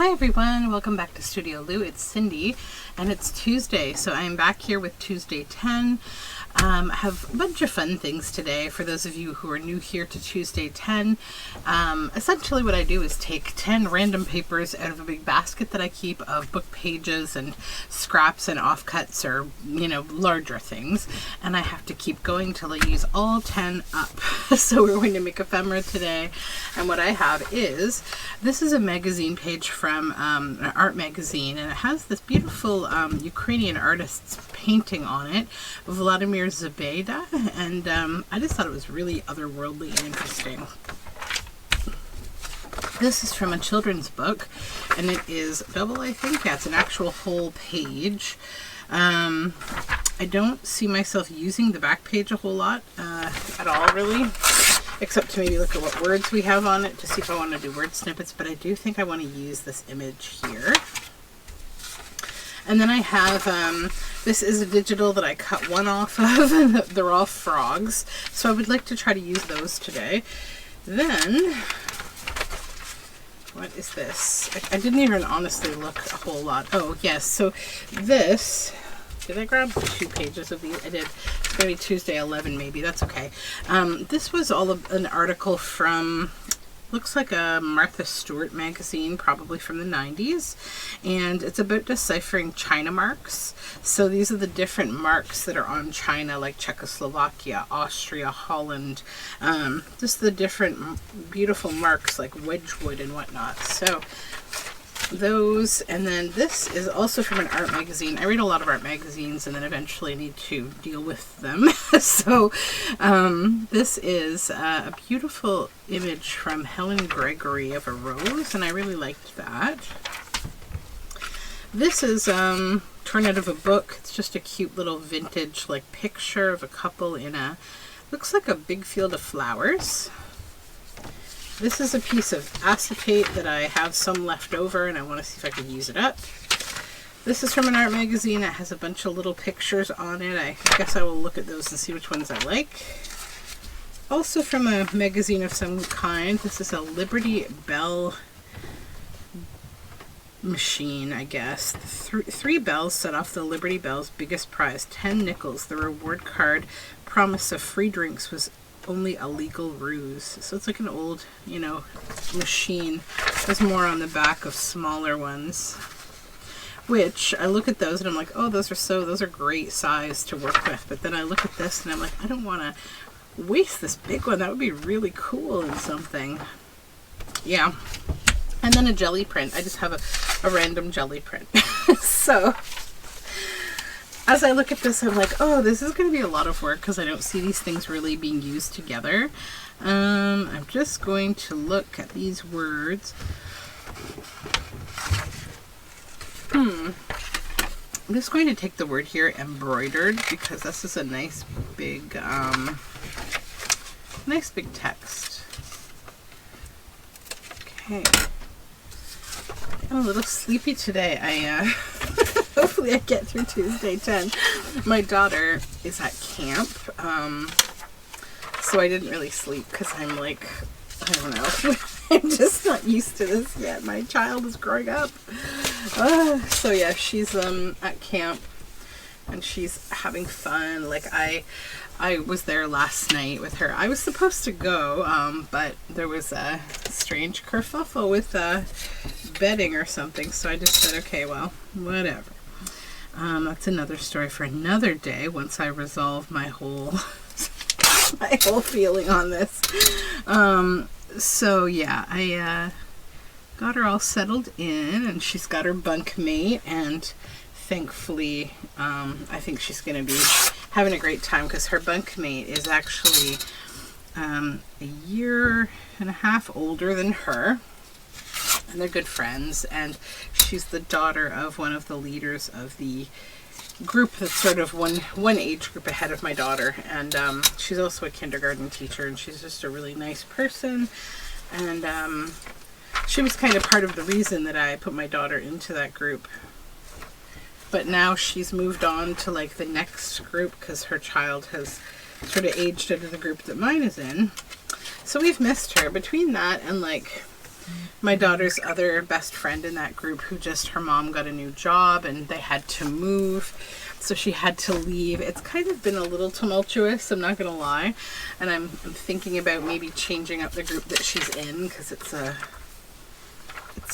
Hi everyone, welcome back to Studioloo. It's Cindy and it's Tuesday, so I'm back here with Tuesday 10. I have a bunch of fun things today for those of you who are new here to Tuesday 10. Essentially what I do is take 10 random papers out of a big basket that I keep of book pages and scraps and offcuts or, larger things. And I have to keep going till I use all 10 up. So we're going to make ephemera today. And what I have is, this is a magazine page from an art magazine, and it has this beautiful Ukrainian artist's painting on it, Vladimir Zabeda, and I just thought it was really otherworldly and interesting. This is from a children's book, and it is double, I think. Yeah, it's an actual whole page. I don't see myself using the back page a whole lot at all, really, except to maybe look at what words we have on it to see if I want to do word snippets, but I do think I want to use this image here. And then I have, this is a digital that I cut one off of, and they're all frogs, so I would like to try to use those today. Then, what is this? I didn't even honestly look a whole lot. Oh, yes, so this, did I grab 2 pages of these? I did. It's going to be Tuesday 11 maybe, that's okay. This was all of an article from, looks like a Martha Stewart magazine, probably from the 90s, and it's about deciphering China marks. So these are the different marks that are on China, like Czechoslovakia, Austria, Holland, just the different beautiful marks like Wedgwood and whatnot. So those, and then this is also from an art magazine. I read a lot of art magazines and then eventually need to deal with them. So this is a beautiful image from Helen Gregory of a rose, and I really liked that. This is torn out of a book. It's just a cute little vintage picture of a couple in a, looks like a big field of flowers. This is a piece of acetate that I have some left over and I want to see if I can use it up. This is from an art magazine. It has a bunch of little pictures on it. I guess I will look at those and see which ones I like. Also from a magazine of some kind. This is a Liberty Bell machine, I guess. Three bells set off the Liberty Bell's biggest prize, 10 nickels. The reward card promise of free drinks was only a legal ruse. So it's like an old, machine. There's more on the back of smaller ones, which I look at those and I'm like, oh, those are great size to work with. But then I look at this and I'm like, I don't want to waste this big one. That would be really cool in something. Yeah. And then a jelly print. I just have a random jelly print. So as I look at this, I'm like, oh, this is going to be a lot of work because I don't see these things really being used together. I'm just going to look at these words. I'm just going to take the word here, embroidered, because this is a nice big text. Okay. I'm a little sleepy today. Hopefully I get through Tuesday 10. My daughter is at camp, so I didn't really sleep because I'm like, I don't know, I'm just not used to this yet. My child is growing up. So yeah, she's at camp and she's having fun. I was there last night with her. I was supposed to go, but there was a strange kerfuffle with bedding or something, so I just said, okay, well, whatever. That's another story for another day once I resolve my whole feeling on this. So yeah, I got her all settled in, and she's got her bunk mate, and thankfully I think she's going to be having a great time because her bunk mate is actually a year and a half older than her. And they're good friends, and she's the daughter of one of the leaders of the group that's sort of one age group ahead of my daughter, and she's also a kindergarten teacher, and she's just a really nice person, and she was kind of part of the reason that I put my daughter into that group. But now she's moved on to the next group because her child has sort of aged out of the group that mine is in. So we've missed her. Between that and my daughter's other best friend in that group who just, her mom got a new job and they had to move. So she had to leave. It's kind of been a little tumultuous, I'm not going to lie. And I'm thinking about maybe changing up the group that she's in because it's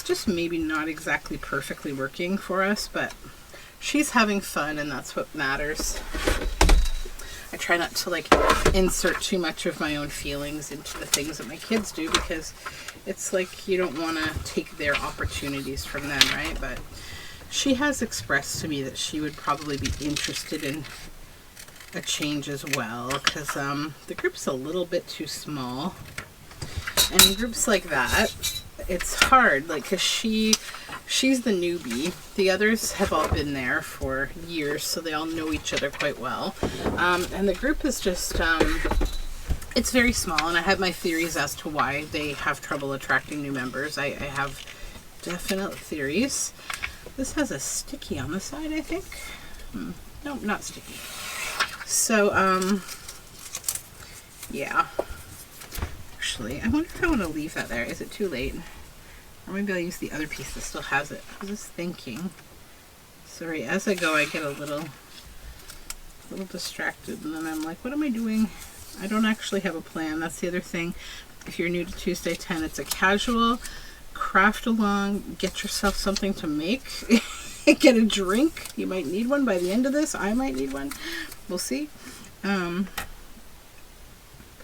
just maybe not exactly perfectly working for us, but she's having fun and that's what matters. I try not to like insert too much of my own feelings into the things that my kids do because it's like you don't want to take their opportunities from them, right? But she has expressed to me that she would probably be interested in a change as well because the group's a little bit too small. And in groups like that, it's hard, like, because she's the newbie. The others have all been there for years, so they all know each other quite well. And the group is just, it's very small, and I have my theories as to why they have trouble attracting new members. I have definite theories. This has a sticky on the side, I think. No, not sticky. So, yeah. Actually, I wonder if I want to leave that there. Is it too late? Or maybe I'll use the other piece that still has it. I was just thinking. Sorry, as I go, I get a little distracted, and then I'm like, what am I doing? I don't actually have a plan. That's the other thing. If you're new to Tuesday 10, it's a casual craft along, get yourself something to make, get a drink. You might need one by the end of this. I might need one. We'll see. Put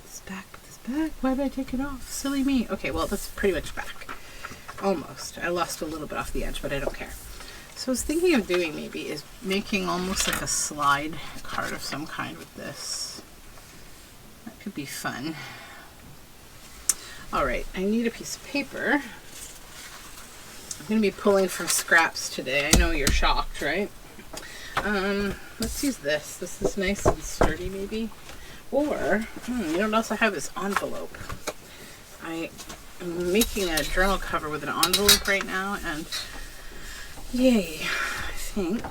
this back. Why did I take it off? Silly me. Okay, well, that's pretty much back. Almost. I lost a little bit off the edge, but I don't care. So I was thinking of doing maybe is making almost like a slide card of some kind with this. That could be fun. All right, I need a piece of paper. I'm going to be pulling from scraps today. I know you're shocked, right? Let's use this. This is nice and sturdy, maybe. Or, you know what else I have is envelope. I am making a journal cover with an envelope right now, and yay, I think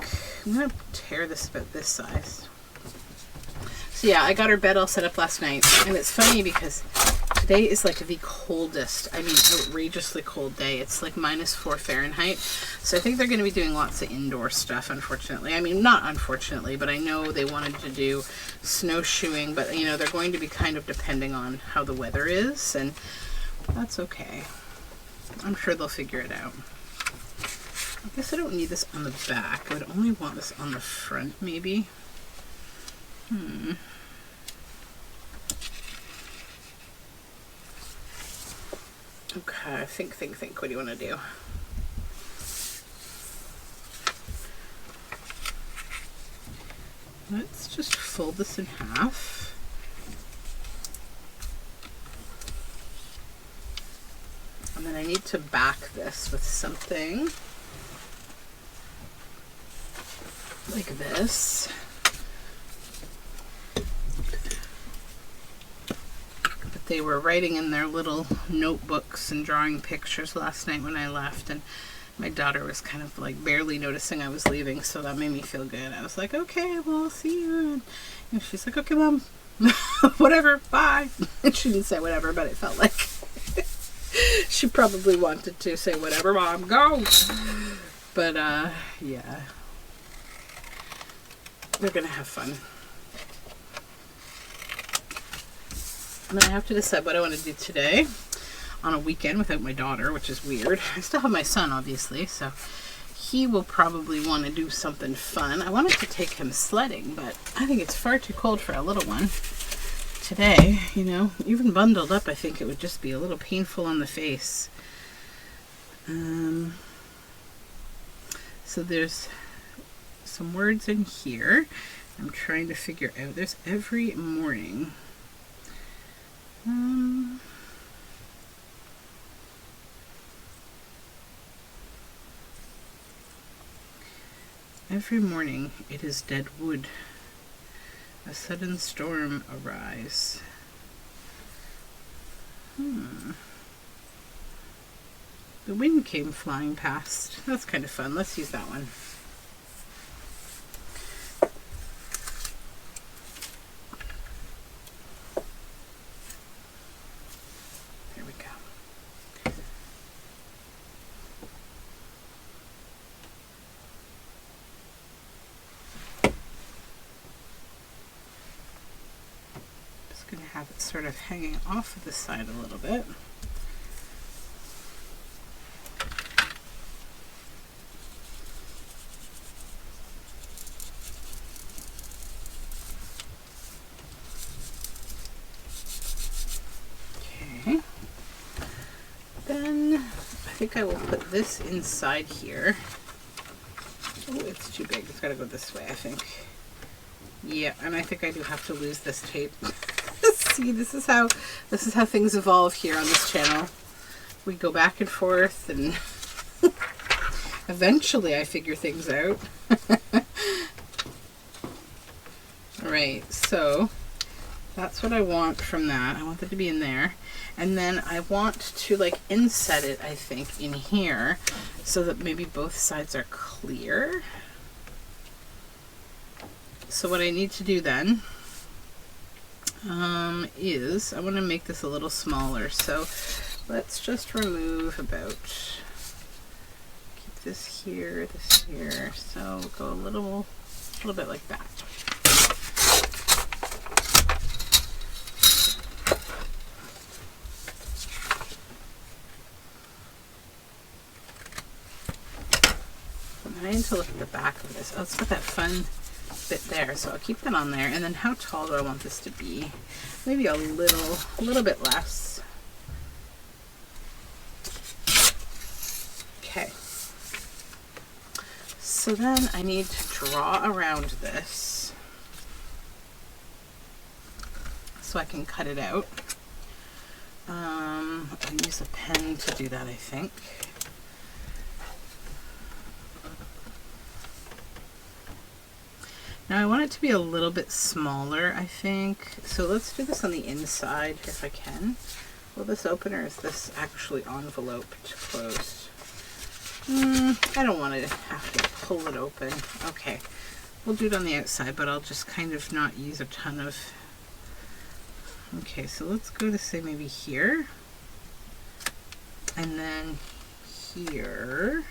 I'm going to tear this about this size. So yeah, I got her bed all set up last night, and it's funny because today is like the coldest, I mean outrageously cold day. It's like -4 Fahrenheit. So I think they're going to be doing lots of indoor stuff, unfortunately. I mean, not unfortunately, but I know they wanted to do snowshoeing, but you know, they're going to be kind of depending on how the weather is, and that's okay. I'm sure they'll figure it out. I guess I don't need this on the back. I would only want this on the front, maybe. Okay, think. What do you want to do? Let's just fold this in half. And then I need to back this with something like this. But they were writing in their little notebooks and drawing pictures last night when I left, and my daughter was kind of like barely noticing I was leaving, so that made me feel good. I was like, okay, well, I'll see you. And she's like, okay, Mom, whatever, bye. And she didn't say whatever, but it felt like she probably wanted to say whatever, Mom, go. But, yeah. They're going to have fun. And then I have to decide what I want to do today on a weekend without my daughter, which is weird. I still have my son, obviously, so he will probably want to do something fun. I wanted to take him sledding, but I think it's far too cold for a little one today, you know. Even bundled up, I think it would just be a little painful on the face. So there's some words in here I'm trying to figure out. There's every morning. Every morning it is dead wood. A sudden storm arise. The wind came flying past. That's kind of fun. Let's use that one. have it sort of hanging off of the side a little bit. Okay. Then I think I will put this inside here. Oh, it's too big. It's got to go this way, I think. Yeah, and I think I do have to lose this tape. See, this is how things evolve here on this channel. We go back and forth, and eventually I figure things out. Alright, so that's what I want from that. I want that to be in there. And then I want to like inset it, I think, in here so that maybe both sides are clear. So what I need to do then is I want to make this a little smaller. So let's just remove about, keep this here, this here. So we'll go a little bit like that. I need to look at the back of this. Oh, it's got that fun bit there, so I'll keep that on there. And then how tall do I want this to be? Maybe a little bit less. Okay. So then I need to draw around this so I can cut it out. I'll use a pen to do that, I think. Now I want it to be a little bit smaller, I think. So let's do this on the inside if I can. Will this open, or is this actually enveloped closed? I don't want to have to pull it open. Okay, we'll do it on the outside, but I'll just kind of not use a ton of... Okay, so let's go to say maybe here. And then here.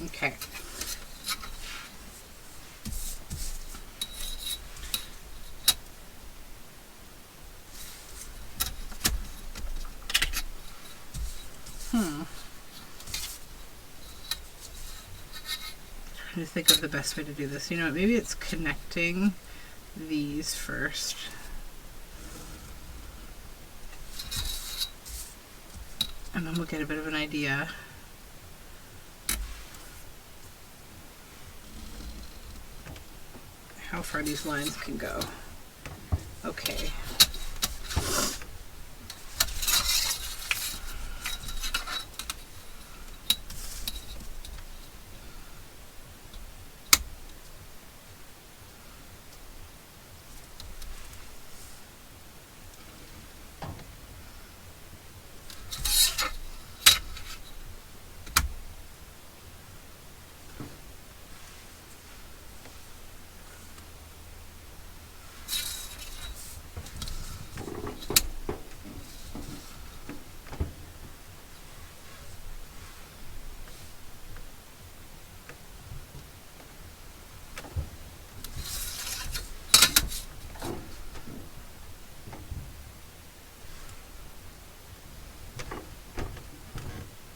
Okay. Trying to think of the best way to do this. You know what, maybe it's connecting these first. And then we'll get a bit of an idea. How far these lines can go. Okay.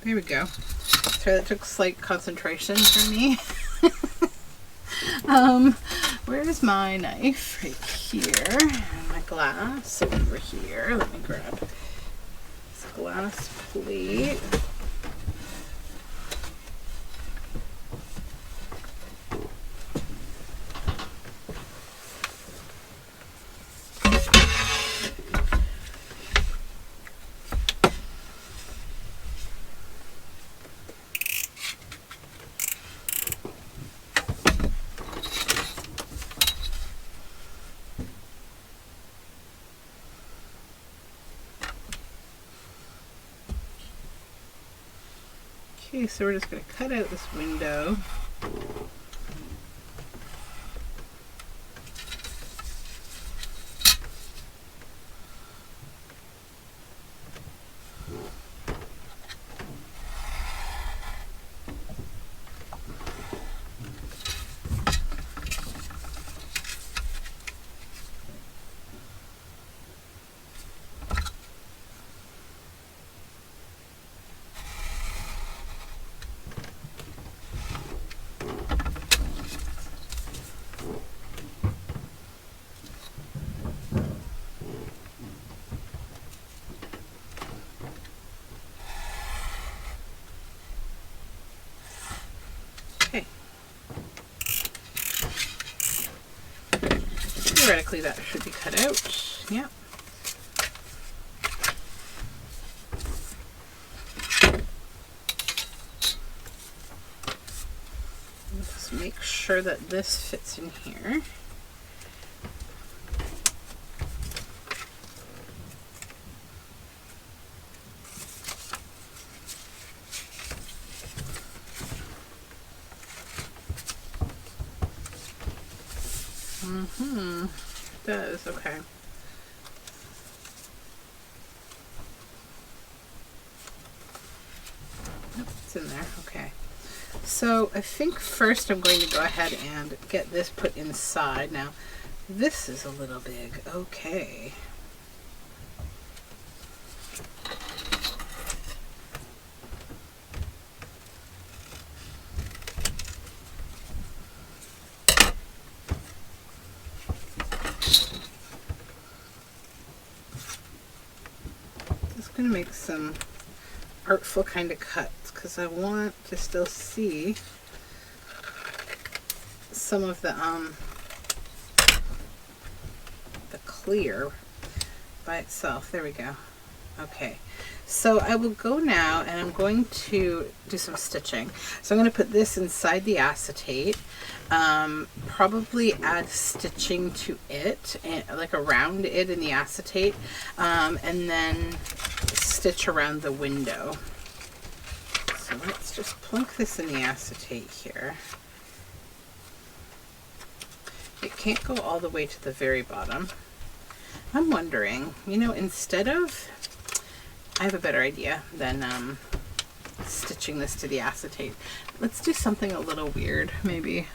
There we go. Sorry, that took slight concentration for me. Where's my knife? Right here. And my glass over here. Let me grab this glass plate. Okay, so we're just going to cut out this window. theoretically that should be cut out. Yep. Just make sure that this fits in here. It does, okay. Nope, it's in there, okay. So I think first I'm going to go ahead and get this put inside. Now, this is a little big, okay. Going to make some artful kind of cuts because I want to still see some of the clear by itself. There we go. Okay, so I will go now and I'm going to do some stitching. So I'm going to put this inside the acetate, probably add stitching to it, and, like around it in the acetate, and then stitch around the window. So let's just plunk this in the acetate here. It can't go all the way to the very bottom. I'm wondering, you know, instead of, I have a better idea than stitching this to the acetate. Let's do something a little weird, maybe.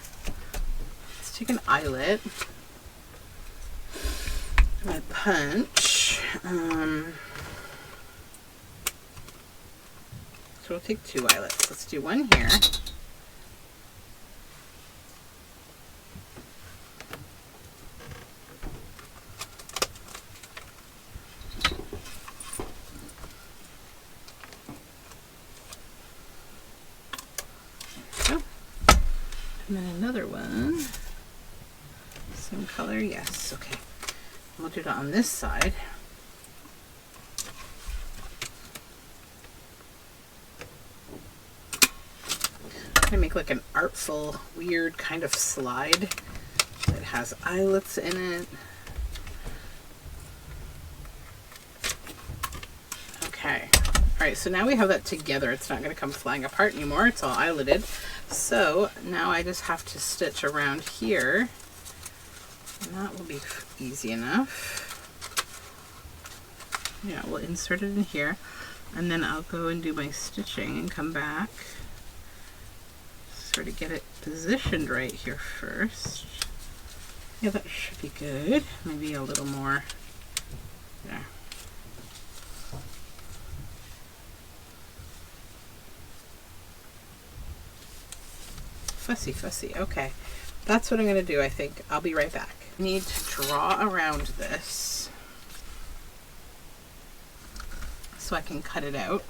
Let's take an eyelet, my punch. So we'll take 2 eyelets. Let's do one here. And then another one, same color, yes, okay. We'll do it on this side. I'm gonna make like an artful, weird kind of slide that has eyelets in it. Okay. All right, so now we have that together. It's not going to come flying apart anymore. It's all eyeletted. So now I just have to stitch around here. And that will be easy enough. Yeah, we'll insert it in here. And then I'll go and do my stitching and come back. Sort of get it positioned right here first. Yeah, that should be good. Maybe a little more there. Fussy, fussy. Okay, that's what I'm going to do, I think. I'll be right back. I need to draw around this so I can cut it out.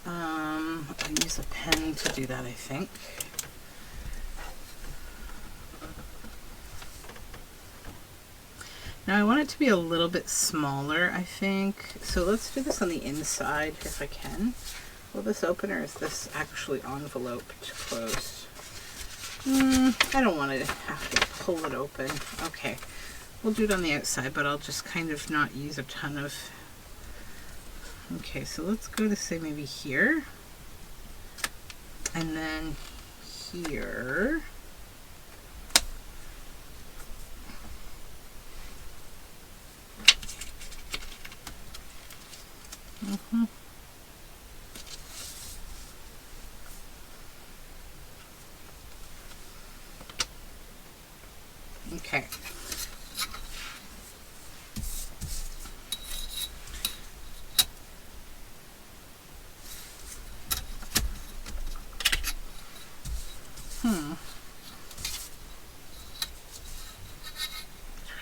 I'll use a pen to do that, I think. Now I want it to be a little bit smaller, I think. So let's do this on the inside if I can. Will this open, or is this actually enveloped closed? I don't want to have to pull it open. Okay, we'll do it on the outside, but I'll just kind of not use a ton of... Okay, so let's go to say maybe here. And then here. Okay. Trying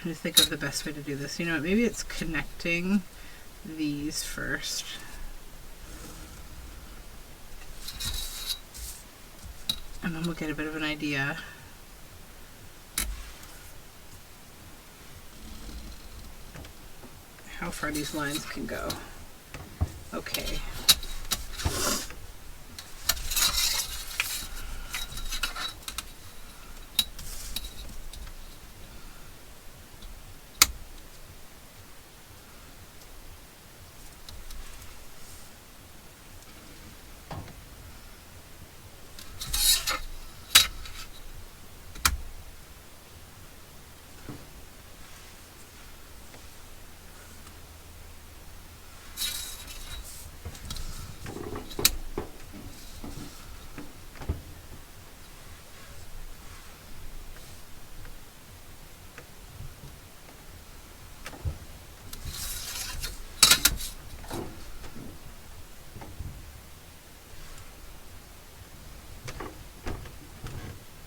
to think of the best way to do this. You know what, maybe it's connecting these first. And then we'll get a bit of an idea. how far these lines can go. Okay.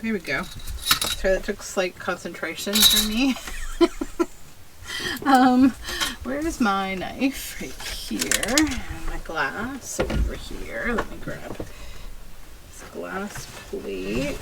There we go. Sorry, that took slight concentration for me. Where's my knife? Right here. And my glass over here. Let me grab this glass plate.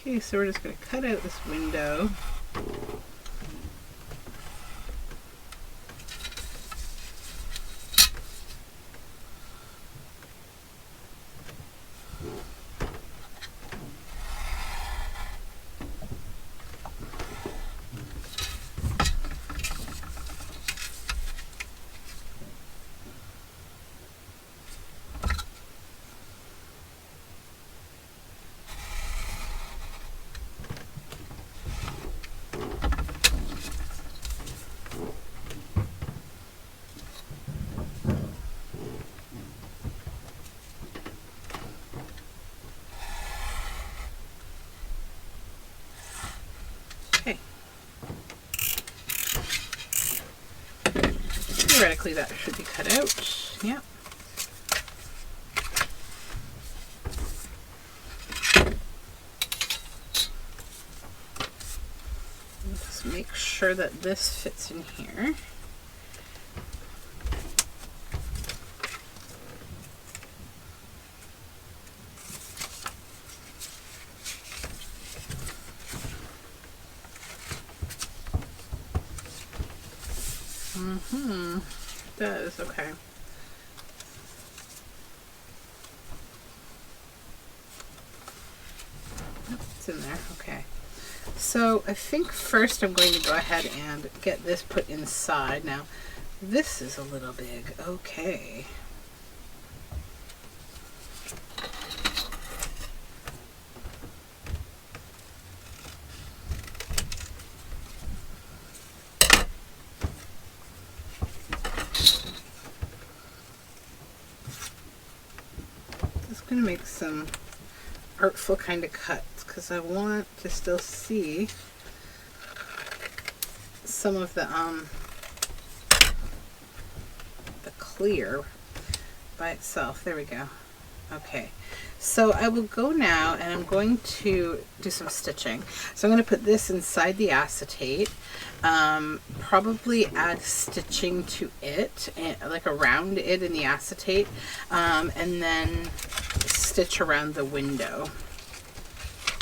Okay, so we're just going to cut out this window. Okay. Theoretically, that should be cut out. Yep. Just make sure that this fits in here. It does, okay. Yep, it's in there, okay. So I think first I'm going to go ahead and get this put inside. Now, this is a little big, okay. Going to make some artful kind of cuts because I want to still see some of the clear by itself. There we go. Okay, so I will go now and I'm going to do some stitching. So I'm going to put this inside the acetate, probably add stitching to it, like around it in the acetate, and then stitch around the window.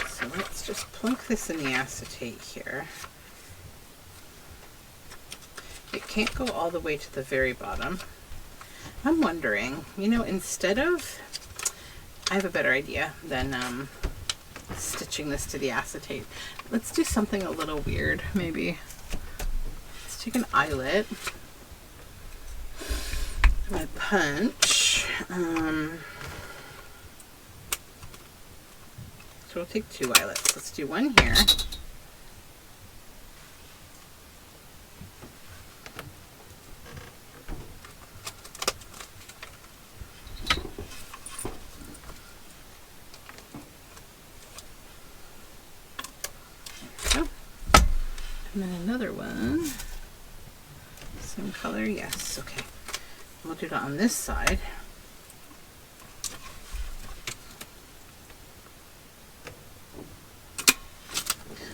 So let's just plunk this in the acetate here. It can't go all the way to the very bottom. I'm wondering, you know, instead of, I have a better idea than stitching this to the acetate. Let's do something a little weird, maybe. Let's take an eyelet, my punch. So we'll take 2 eyelets. Let's do one here. And then another one color? Yes, okay. We'll do that on this side.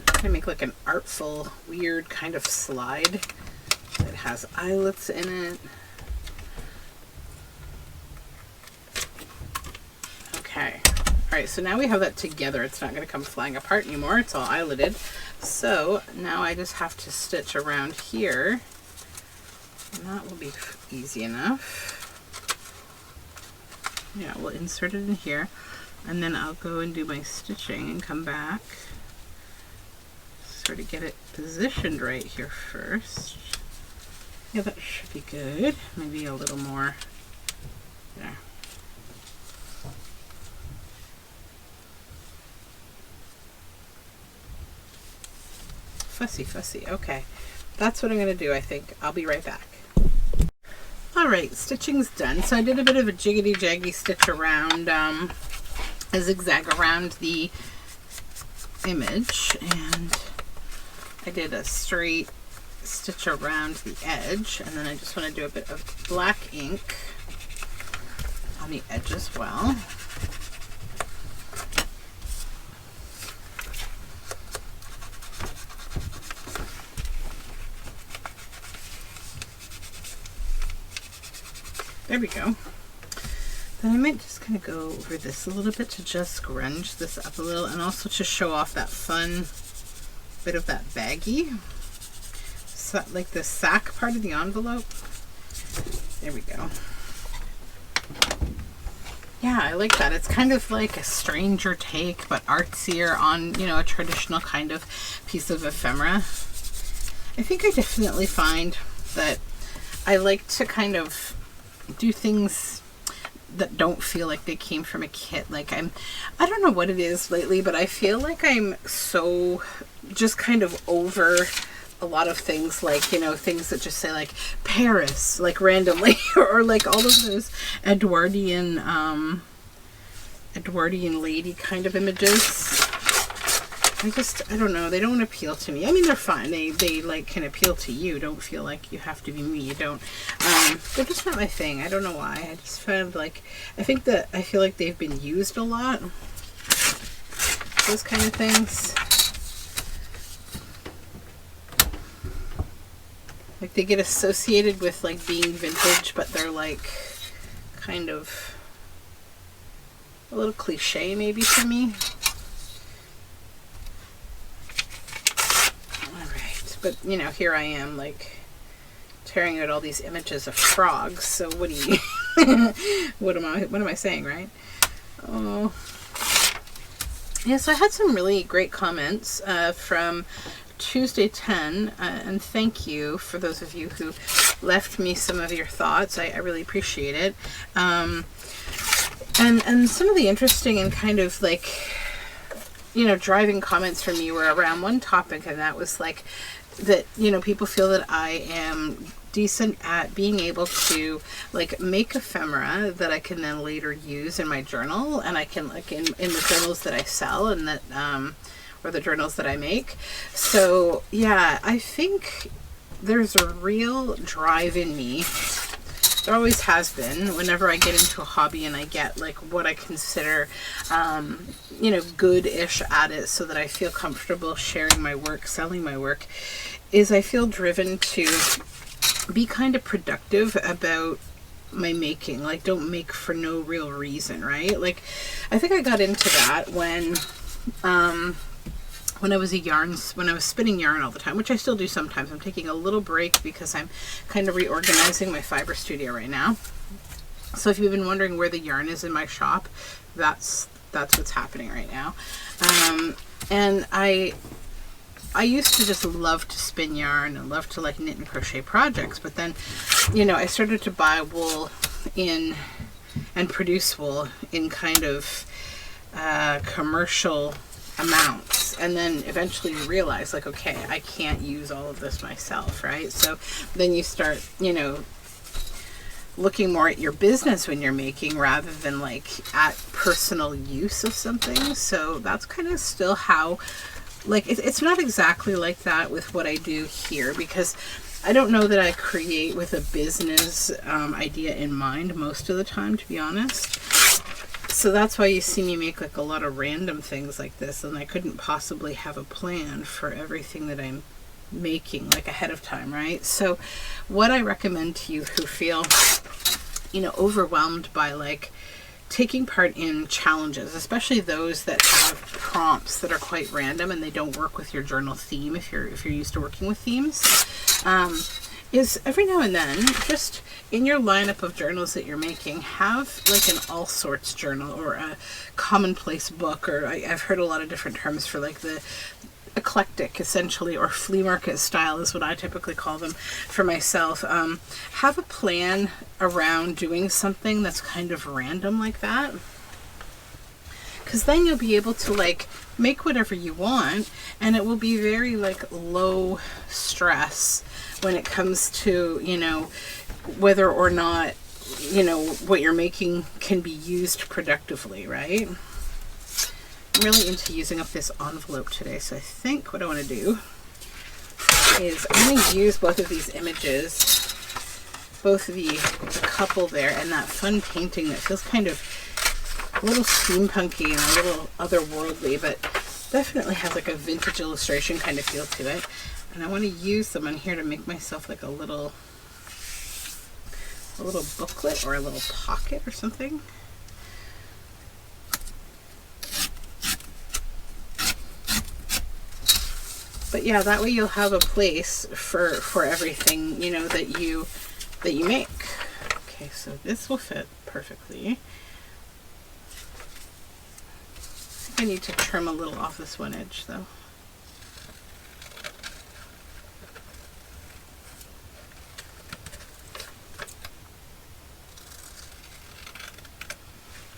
I'm gonna make like an artful, weird kind of slide that has eyelets in it. Okay. All right, so now we have that together. It's not going to come flying apart anymore. It's all eyeletted. So now I just have to stitch around here. And that will be easy enough. Yeah, we'll insert it in here. And then I'll go and do my stitching and come back. Sort of get it positioned right here first. Yeah, that should be good. Maybe a little more there. Fussy, fussy. Okay, that's what I'm going to do, I think. I'll be right back. Alright, stitching's done. So I did a bit of a jiggity-jaggy stitch around, a zigzag around the image, and I did a straight stitch around the edge, and then I just want to do a bit of black ink on the edge as well. There we go. Then I might just kind of go over this a little bit to just scrunch this up a little, and also to show off that fun bit of that baggy, so, like the sack part of the envelope. There we go. Yeah, I like that. It's kind of like a stranger take, but artsier on, you know, a traditional kind of piece of ephemera. I think I definitely find that I like to kind of do things that don't feel like they came from a kit. Like I don't know what it is lately, but I feel like I'm so just kind of over a lot of things, like, you know, things that just say like Paris, like randomly, or like all of those Edwardian lady kind of images. I don't know, they don't appeal to me. I mean, they're fine. They like can appeal to you. Don't feel like you have to be me. You don't. They're just not my thing. I don't know why. I just found like, I feel like they've been used a lot. Those kind of things. Like they get associated with like being vintage, but they're like kind of a little cliche maybe for me. But, you know, here I am, like, tearing out all these images of frogs. So what do you, what am I saying, right? Oh. Yeah, so I had some really great comments from tuesdayten, and thank you for those of you who left me some of your thoughts. I really appreciate it. And some of the interesting and kind of, like, you know, driving comments from you were around one topic, and that was, like, that, you know, people feel that I am decent at being able to like make ephemera that I can then later use in my journal, and I can like in the journals that I sell and that or the journals that I make. So yeah, I think there's a real drive in me. There always has been, whenever I get into a hobby and I get like what I consider, you know, good-ish at it, so that I feel comfortable sharing my work, selling my work, is I feel driven to be kind of productive about my making. Like, don't make for no real reason, right? Like, I think I got into that when I was spinning yarn all the time, which I still do sometimes. I'm taking a little break because I'm kind of reorganizing my fiber studio right now. So if you've been wondering where the yarn is in my shop, that's what's happening right now. And I used to just love to spin yarn and love to like knit and crochet projects, but then, you know, I started to buy wool in and produce wool in kind of commercial amounts, and then eventually you realize like, okay, I can't use all of this myself, right? So then you start, you know, looking more at your business when you're making rather than like at personal use of something. So that's kind of still how, like, it's not exactly like that with what I do here, because I don't know that I create with a business idea in mind most of the time, to be honest. So that's why you see me make like a lot of random things like this, and I couldn't possibly have a plan for everything that I'm making like ahead of time, right? So what I recommend to you who feel, you know, overwhelmed by like taking part in challenges, especially those that have prompts that are quite random and they don't work with your journal theme if you're used to working with themes, is every now and then, just in your lineup of journals that you're making, have like an all sorts journal or a commonplace book, or I've heard a lot of different terms for like the eclectic, essentially, or flea market style is what I typically call them for myself. Have a plan around doing something that's kind of random like that, because then you'll be able to like make whatever you want, and it will be very like low stress when it comes to, you know, whether or not, you know, what you're making can be used productively, right? I'm really into using up this envelope today, so I think what I want to do is I'm going to use both of these images, both of the couple there and that fun painting that feels kind of a little steampunky and a little otherworldly, but definitely has like a vintage illustration kind of feel to it. And I want to use them on here to make myself like a little booklet or a little pocket or something. But yeah, that way you'll have a place for everything, you know, that you make. Okay, so this will fit perfectly. I think I need to trim a little off this one edge though.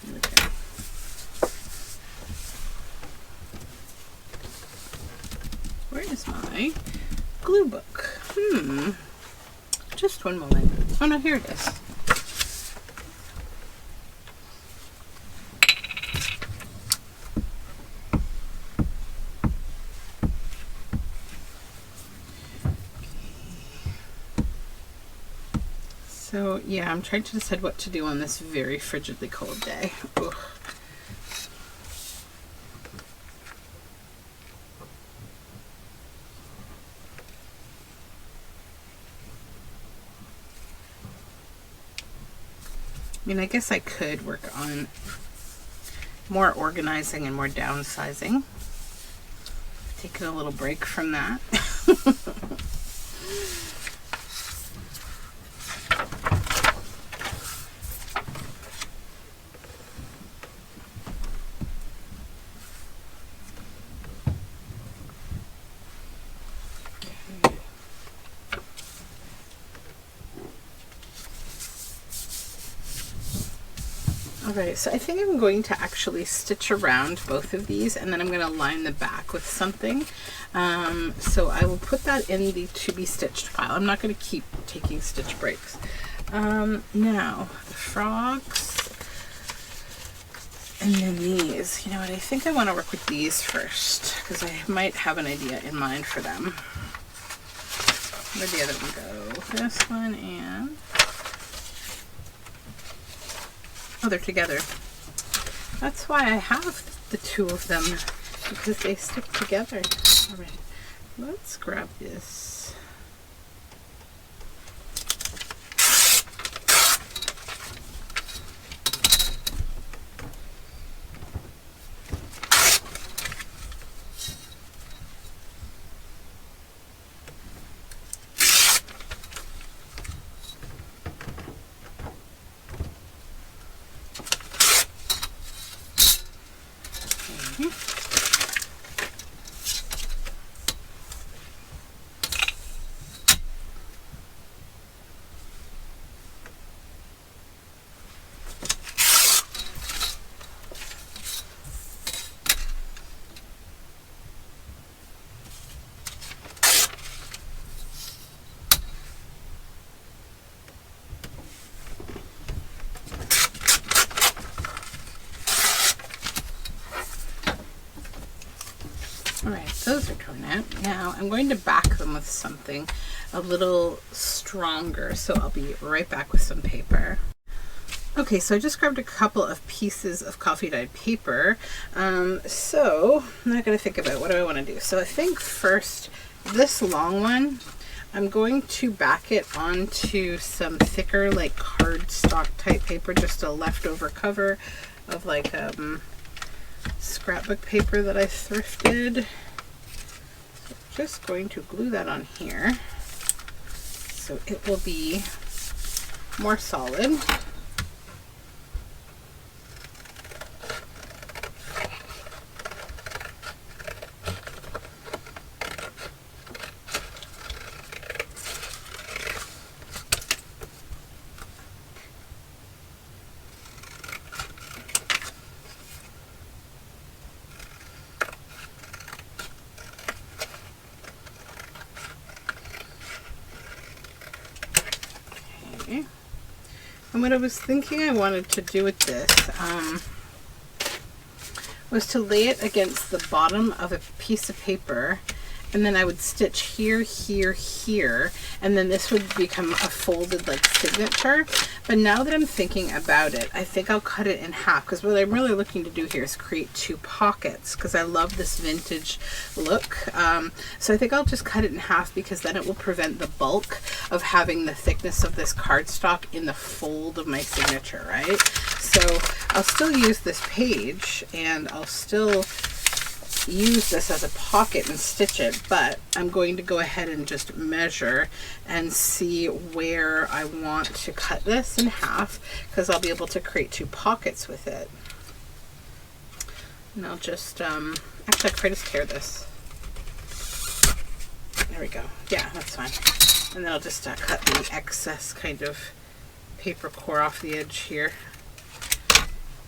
There we go. Where is my glue book? Just one moment. Oh no, here it is. So yeah, I'm trying to decide what to do on this very frigidly cold day. Ugh. I mean, I guess I could work on more organizing and more downsizing. Taking a little break from that. Alright, so I think I'm going to actually stitch around both of these, and then I'm going to line the back with something. So I will put that in the to be stitched pile. I'm not going to keep taking stitch breaks. Now, the frogs, and then these. You know what, I think I want to work with these first, because I might have an idea in mind for them. Where'd the other one go? This one and... oh, they're together. That's why I have the two of them, because they stick together. All right, let's grab this. those are going out. Now I'm going to back them with something a little stronger, so I'll be right back with some paper. Okay, so I just grabbed a couple of pieces of coffee dyed paper. So I'm not going to think about what do I want to do. So I think first, this long one, I'm going to back it onto some thicker, like cardstock type paper, just a leftover cover of like scrapbook paper that I thrifted. So just going to glue that on here so it will be more solid. And what I was thinking I wanted to do with this was to lay it against the bottom of a piece of paper, and then I would stitch here, here, here, and then this would become a folded like signature. But now that I'm thinking about it, I think I'll cut it in half, because what I'm really looking to do here is create 2 pockets, because I love this vintage look. So I think I'll just cut it in half, because then it will prevent the bulk of having the thickness of this cardstock in the fold of my signature, right? So I'll still use this page, and I'll still use this as a pocket and stitch it, but I'm going to go ahead and just measure and see where I want to cut this in half, because I'll be able to create 2 pockets with it. And I'll just actually I could probably just tear this. There we go. Yeah, that's fine. And then I'll just cut the excess kind of paper core off the edge here.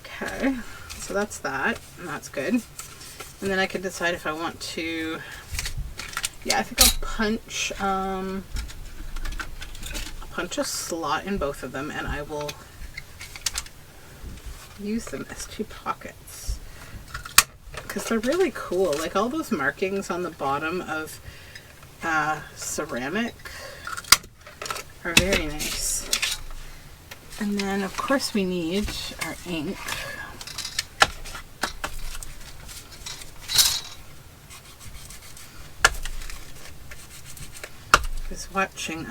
Okay, so that's that, and that's good. And then I can decide if I want to, yeah, I think I'll punch a slot in both of them, and I will use them as 2 pockets, because they're really cool. Like all those markings on the bottom of ceramic are very nice. And then of course we need our ink. I was watching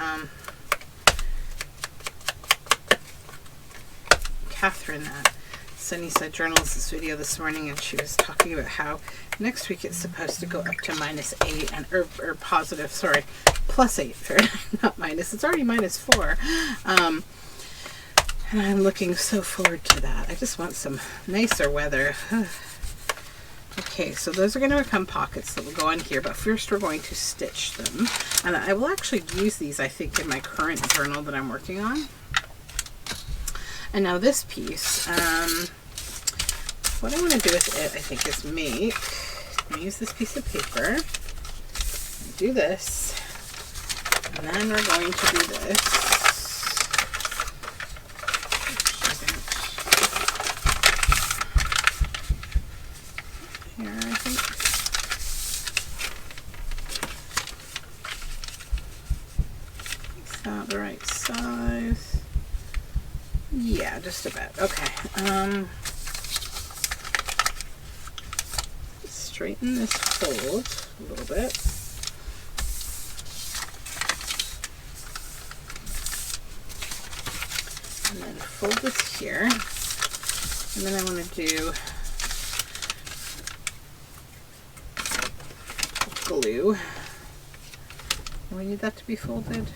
Catherine at Sunnyside Journalist's video this morning, and she was talking about how next week it's supposed to go up to -8 and or positive, sorry, +8, not minus. It's already -4. And I'm looking so forward to that. I just want some nicer weather. Okay, so those are going to become pockets that will go on here, but first we're going to stitch them. And I will actually use these, I think, in my current journal that I'm working on. And now this piece, what I want to do with it, I think, is I'm going to use this piece of paper, do this, and then we're going to do this. Here, I think. Is that the right size? Yeah, just about. Okay. Straighten this fold a little bit. And then fold this here. And then I want to do glue. Do we need that to be folded?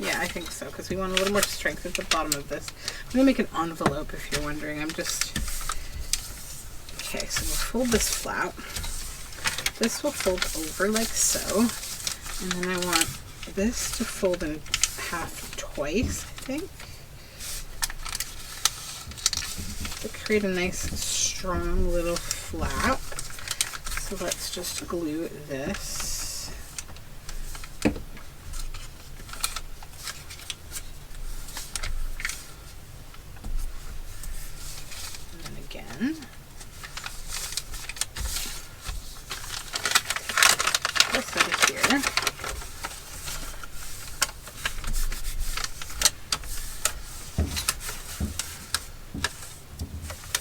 Yeah, I think so, because we want a little more strength at the bottom of this. I'm going to make an envelope, if you're wondering. Okay, so we'll fold this flat. This will fold over like so. And then I want this to fold in half twice, I think. To create a nice, strong little flap. So let's just glue this.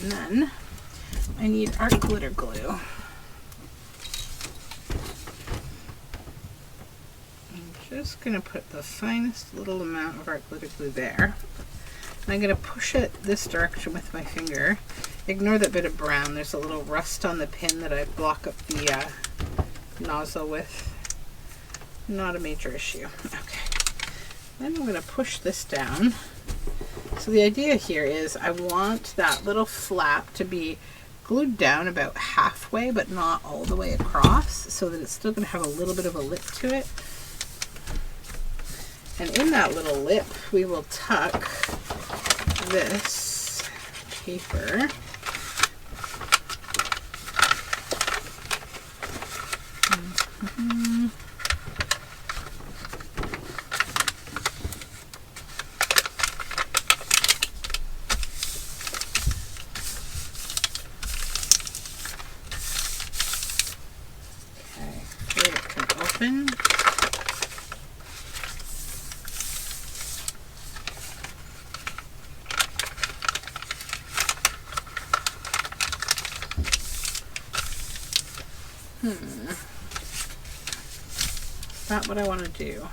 And then I need art glitter glue. I'm just going to put the finest little amount of art glitter glue there. And I'm going to push it this direction with my finger. Ignore that bit of brown. There's a little rust on the pin that I block up the nozzle with. Not a major issue. Okay. Then I'm going to push this down. So the idea here is I want that little flap to be glued down about halfway, but not all the way across, so that it's still going to have a little bit of a lip to it. And in that little lip, we will tuck this paper. Not what I want to do.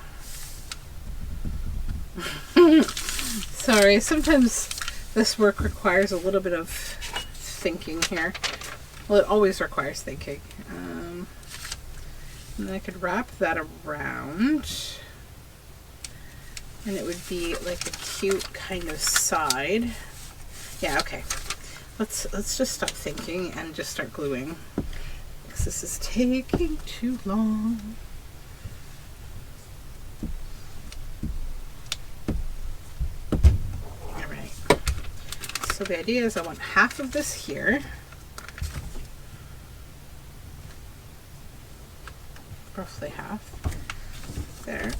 Sorry, sometimes this work requires a little bit of thinking here. Well, it always requires thinking. And then I could wrap that around, and it would be like a cute kind of side. Yeah, okay. Let's just stop thinking and just start gluing, because this is taking too long. So the idea is I want half of this here, roughly half there,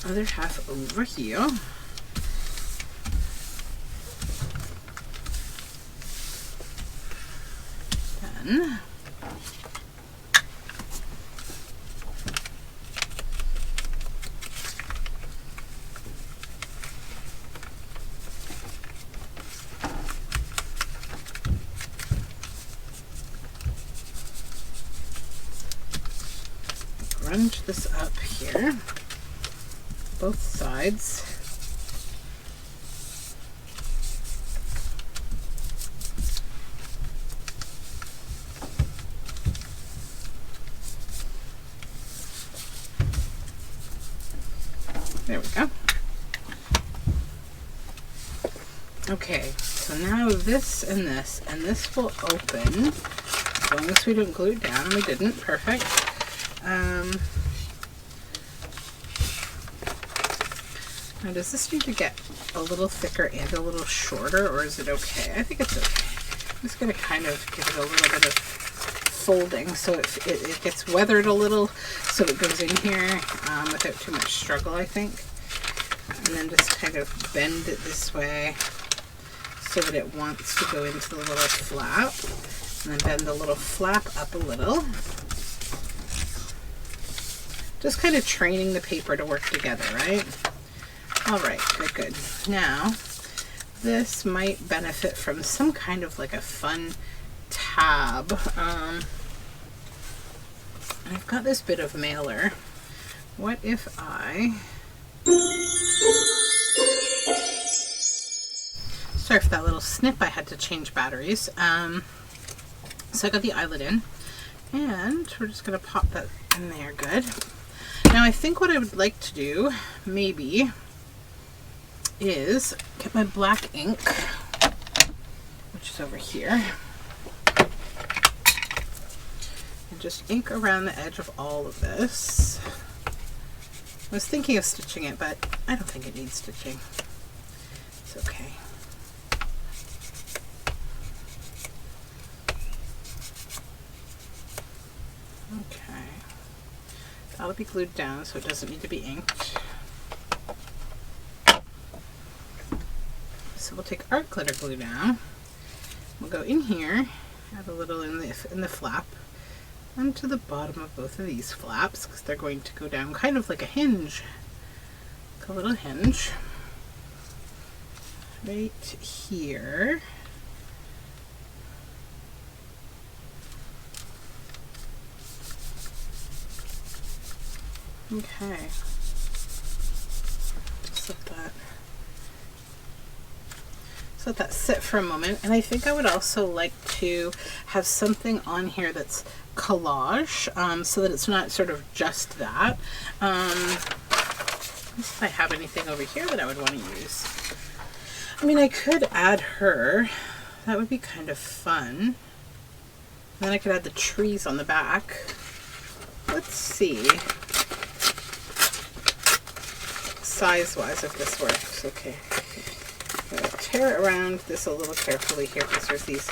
other half over here, then grunge this up here, both sides. There we go. Okay, so now this and this will open, as long as we don't glue it down, and we didn't, perfect. Now does this need to get a little thicker and a little shorter, or is it okay? I think it's okay. I'm just going to kind of give it a little bit of folding so it gets weathered a little, so it goes in here without too much struggle, I think. And then just kind of bend it this way so that it wants to go into the little flap. And then bend the little flap up a little. Just kind of training the paper to work together, right? All right, good. Now, this might benefit from some kind of like a fun tab. I've got this bit of mailer. What if I... Sorry for that little snip, I had to change batteries. So I got the eyelet in, and we're just gonna pop that in there, good. Now I think what I would like to do, maybe, is get my black ink, which is over here, and just ink around the edge of all of this. I was thinking of stitching it, but I don't think it needs stitching. It's okay. Okay. That'll be glued down, so it doesn't need to be inked. So we'll take art glitter glue now. We'll go in here, add a little in the flap, and to the bottom of both of these flaps, because they're going to go down kind of like a hinge. a little hinge right here. Okay. Just let that sit for a moment. And I think I would also like to have something on here that's collage, so that it's not sort of just that. If I have anything over here that I would want to use. I mean, I could add her. That would be kind of fun. And then I could add the trees on the back. Let's see. Size-wise, if this works. Okay. I'm going to tear around this a little carefully here because there's these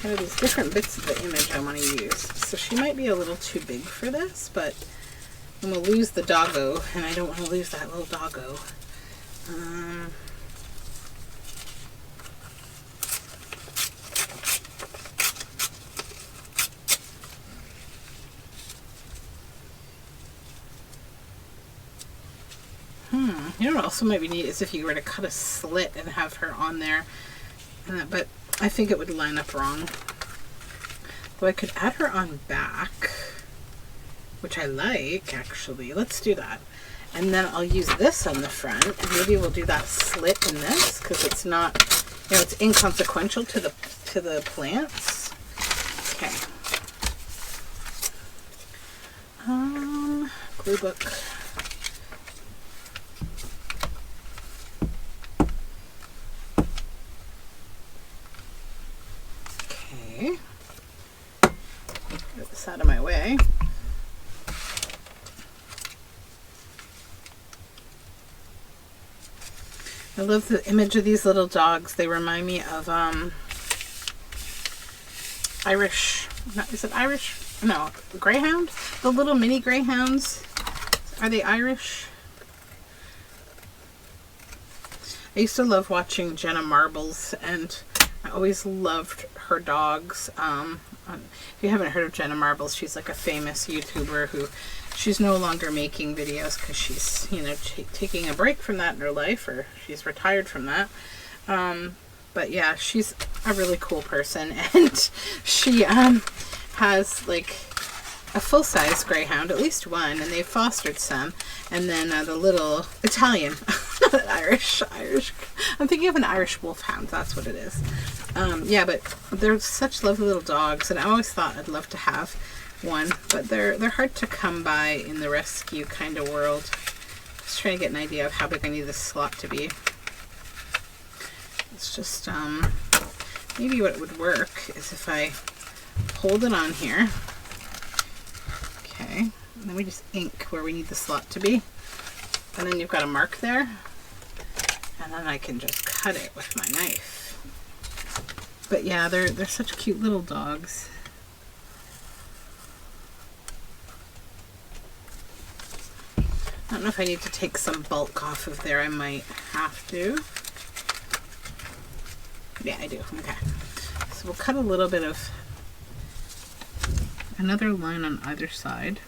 kind of these different bits of the image I want to use. So she might be a little too big for this, but I'm going to lose the doggo, and I don't want to lose that little doggo. You know what also might be neat is if you were to cut a slit and have her on there, but I think it would line up wrong. Though I could add her on back, which I like actually. Let's do that. And then I'll use this on the front, and maybe we'll do that slit in this because it's not, you know, it's inconsequential to the plants. Okay. Glue book. Okay. Get this out of my way. I love the image of these little dogs. They remind me of Irish, is it Irish? No, greyhound? The little mini greyhounds. Are they Irish? I used to love watching Jenna Marbles, and I always loved her dogs. If you haven't heard of Jenna Marbles, she's like a famous YouTuber who she's no longer making videos because she's, you know, taking a break from that in her life, or she's retired from that. But yeah, she's a really cool person, and she has like a full-size greyhound, at least one, and they've fostered some, and then the little Italian, not Irish. I'm thinking of an Irish wolfhound. That's what it is. Yeah, but they're such lovely little dogs, and I always thought I'd love to have one, but they're hard to come by in the rescue kind of world. Just trying to get an idea of how big I need this slot to be. It's just maybe what would work is if I hold it on here. Okay, and then we just ink where we need the slot to be, and then you've got a mark there, and then I can just cut it with my knife. But yeah, they're such cute little dogs. I don't know if I need to take some bulk off of there. I might have to. Yeah, I do. Okay. So we'll cut a little bit of another line on either side.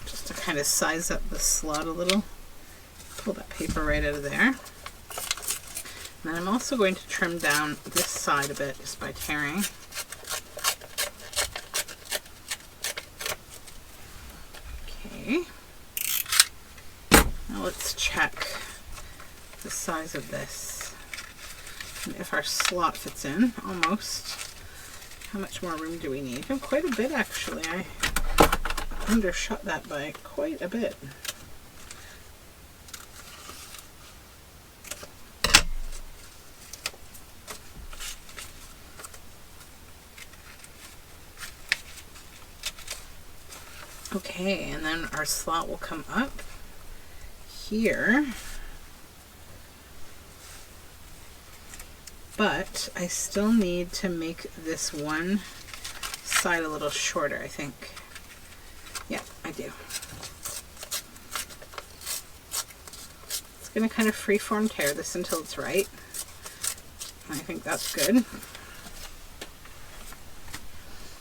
Just to kind of size up the slot a little. Pull that paper right out of there. And I'm also going to trim down this side a bit just by tearing. Okay. Now let's check the size of this. And if our slot fits in, almost. How much more room do we need? Oh, quite a bit actually. I undershot that by quite a bit. Okay, and then our slot will come up here, but I still need to make this one side a little shorter, I think. Yeah, I do. It's going to kind of freeform tear this until it's right. I think that's good.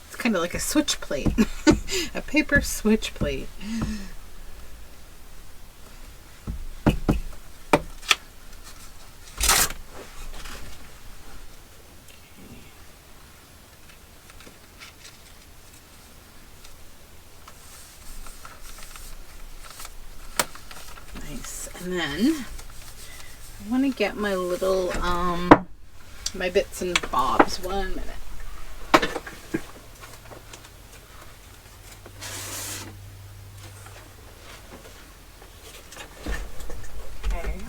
It's kind of like a switch plate, a paper switch plate. Nice. And then I want to get my little my bits and bobs. 1 minute. Okay.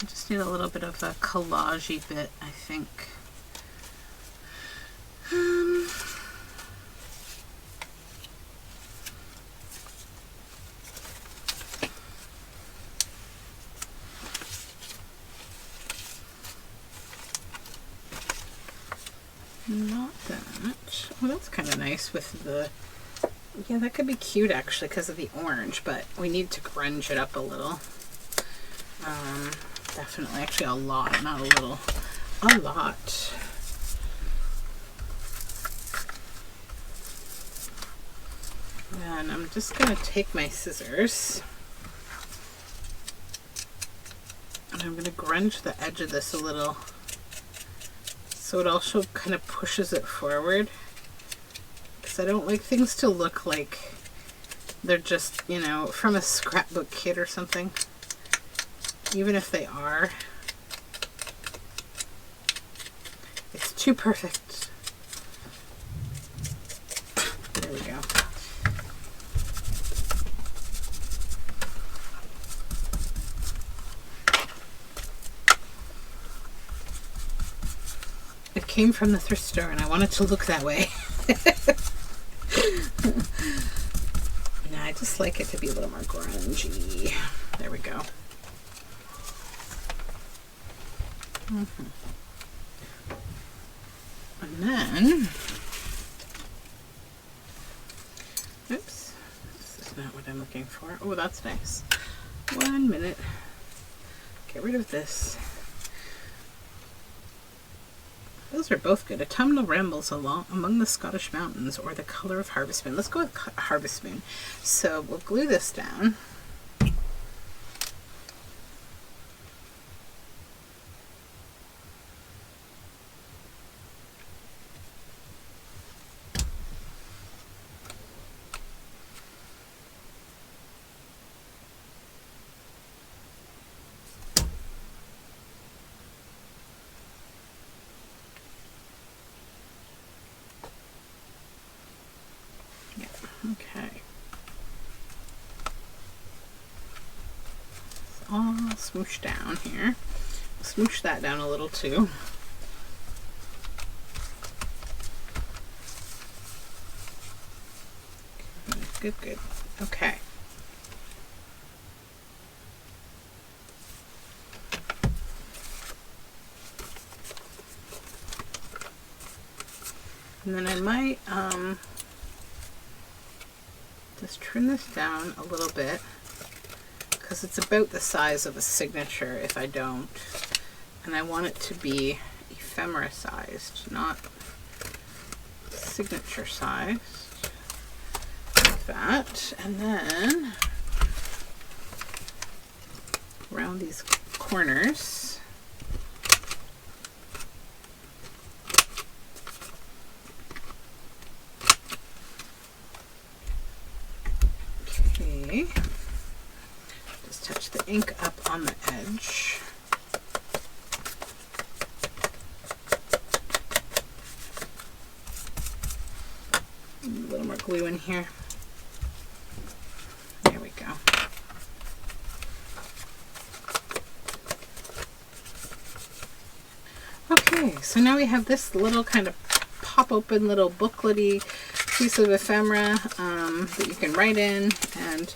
I just need a little bit of a collage-y bit, I think. Not that. Oh, that's kind of nice with the... Yeah, that could be cute actually because of the orange, but we need to grunge it up a little. Definitely, actually a lot, not a little. A lot. And I'm just going to take my scissors and I'm going to grunge the edge of this a little. So it also kind of pushes it forward, because I don't like things to look like they're just, you know, from a scrapbook kit or something, even if they are. It's too perfect. There we go. It came from the thrift store and I want it to look that way. No, I just like it to be a little more grungy. There we go. And then, oops, this is not what I'm looking for. Oh, that's nice. 1 minute. Get rid of this. Those are both good. Autumnal rambles along among the Scottish mountains, or the color of harvest moon. Let's go with harvest moon. So we'll glue this down. Okay. So all smoosh down here. Smoosh that down a little too. Good, good. Okay. And then I might just trim this down a little bit, because it's about the size of a signature if I don't. And I want it to be ephemera sized, not signature sized. Like that. And then around these corners, just touch the ink up on the edge. A little more glue in here. There we go. Okay, so now we have this little kind of pop open little booklet-y piece of ephemera that you can write in, and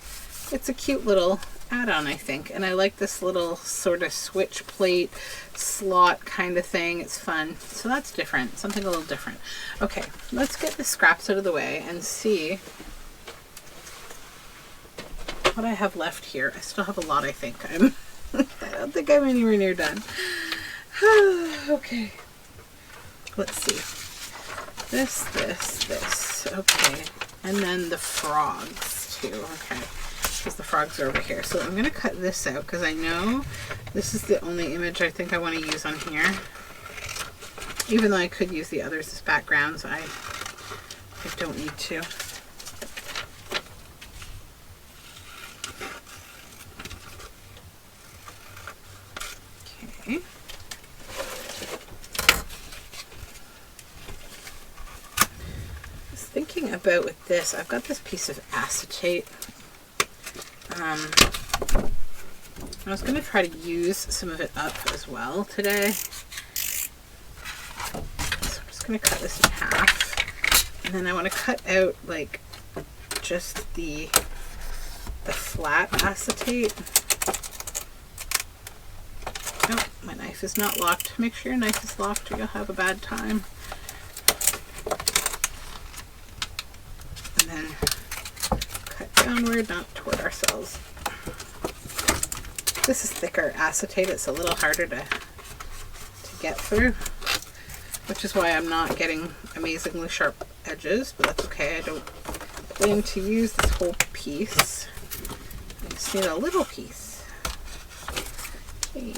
it's a cute little add-on, I think. And I like this little sort of switch plate slot kind of thing. It's fun. So that's different, something a little different. Okay, let's get the scraps out of the way and see what I have left here. I still have a lot, I think. I don't think I'm anywhere near done. Okay. Let's see. This. Okay. And then the frogs too. Okay. Because the frogs are over here. So I'm going to cut this out because I know this is the only image I think I want to use on here. Even though I could use the others as backgrounds, I don't need to. Okay. I was thinking about with this, I've got this piece of acetate. I was going to try to use some of it up as well today. So I'm just going to cut this in half. And then I want to cut out like just the flat acetate. Oh, my knife is not locked. Make sure your knife is locked or you'll have a bad time. And then cut downward, not toward ourselves. This is thicker acetate. It's a little harder to get through, which is why I'm not getting amazingly sharp edges, but that's okay. I don't plan to use this whole piece. I just need a little piece. Okay,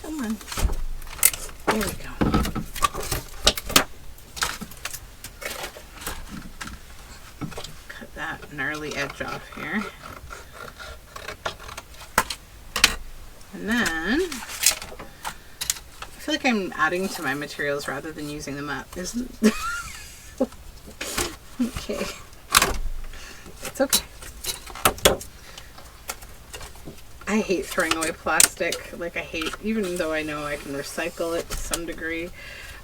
come on. There we go. Cut that gnarly edge off here. And then, I feel like I'm adding to my materials rather than using them up, isn't it? Okay. It's okay. I hate throwing away plastic. Like, I hate, even though I know I can recycle it to some degree,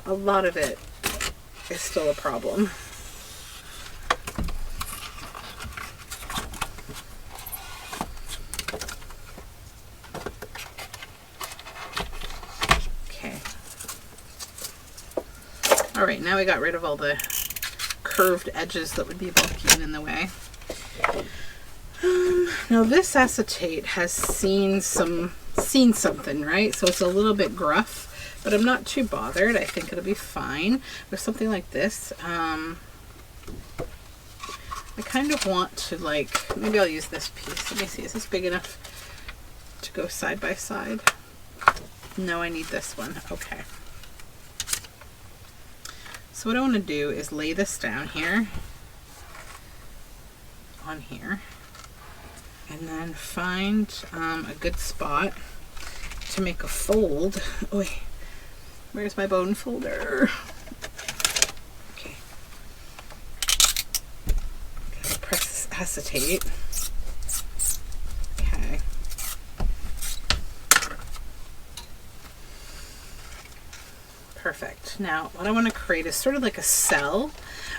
a lot of it is still a problem. Alright, now we got rid of all the curved edges that would be bulky and in the way. Now this acetate has seen something, right? So it's a little bit gruff, but I'm not too bothered. I think it'll be fine with something like this. I kind of want to, like, maybe I'll use this piece. Let me see, is this big enough to go side by side? No, I need this one. Okay. So what I want to do is lay this down here, on here, and then find a good spot to make a fold. Oh, where's my bone folder? Okay. Gotta press this acetate. Okay. Perfect. Now what I want to create is sort of like a cell,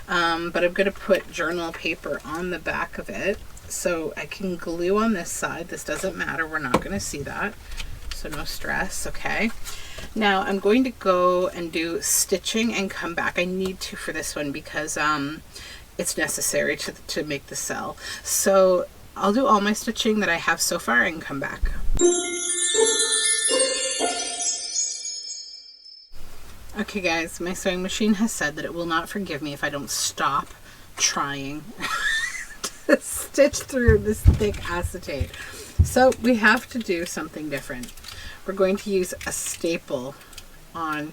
but I'm going to put journal paper on the back of it so I can glue on this side. This doesn't matter, we're not going to see that, so no stress. Okay, now I'm going to go and do stitching and come back. I need to for this one because it's necessary to make the cell. So I'll do all my stitching that I have so far and come back. Okay guys, my sewing machine has said that it will not forgive me if I don't stop trying to stitch through this thick acetate. So we have to do something different. We're going to use a staple on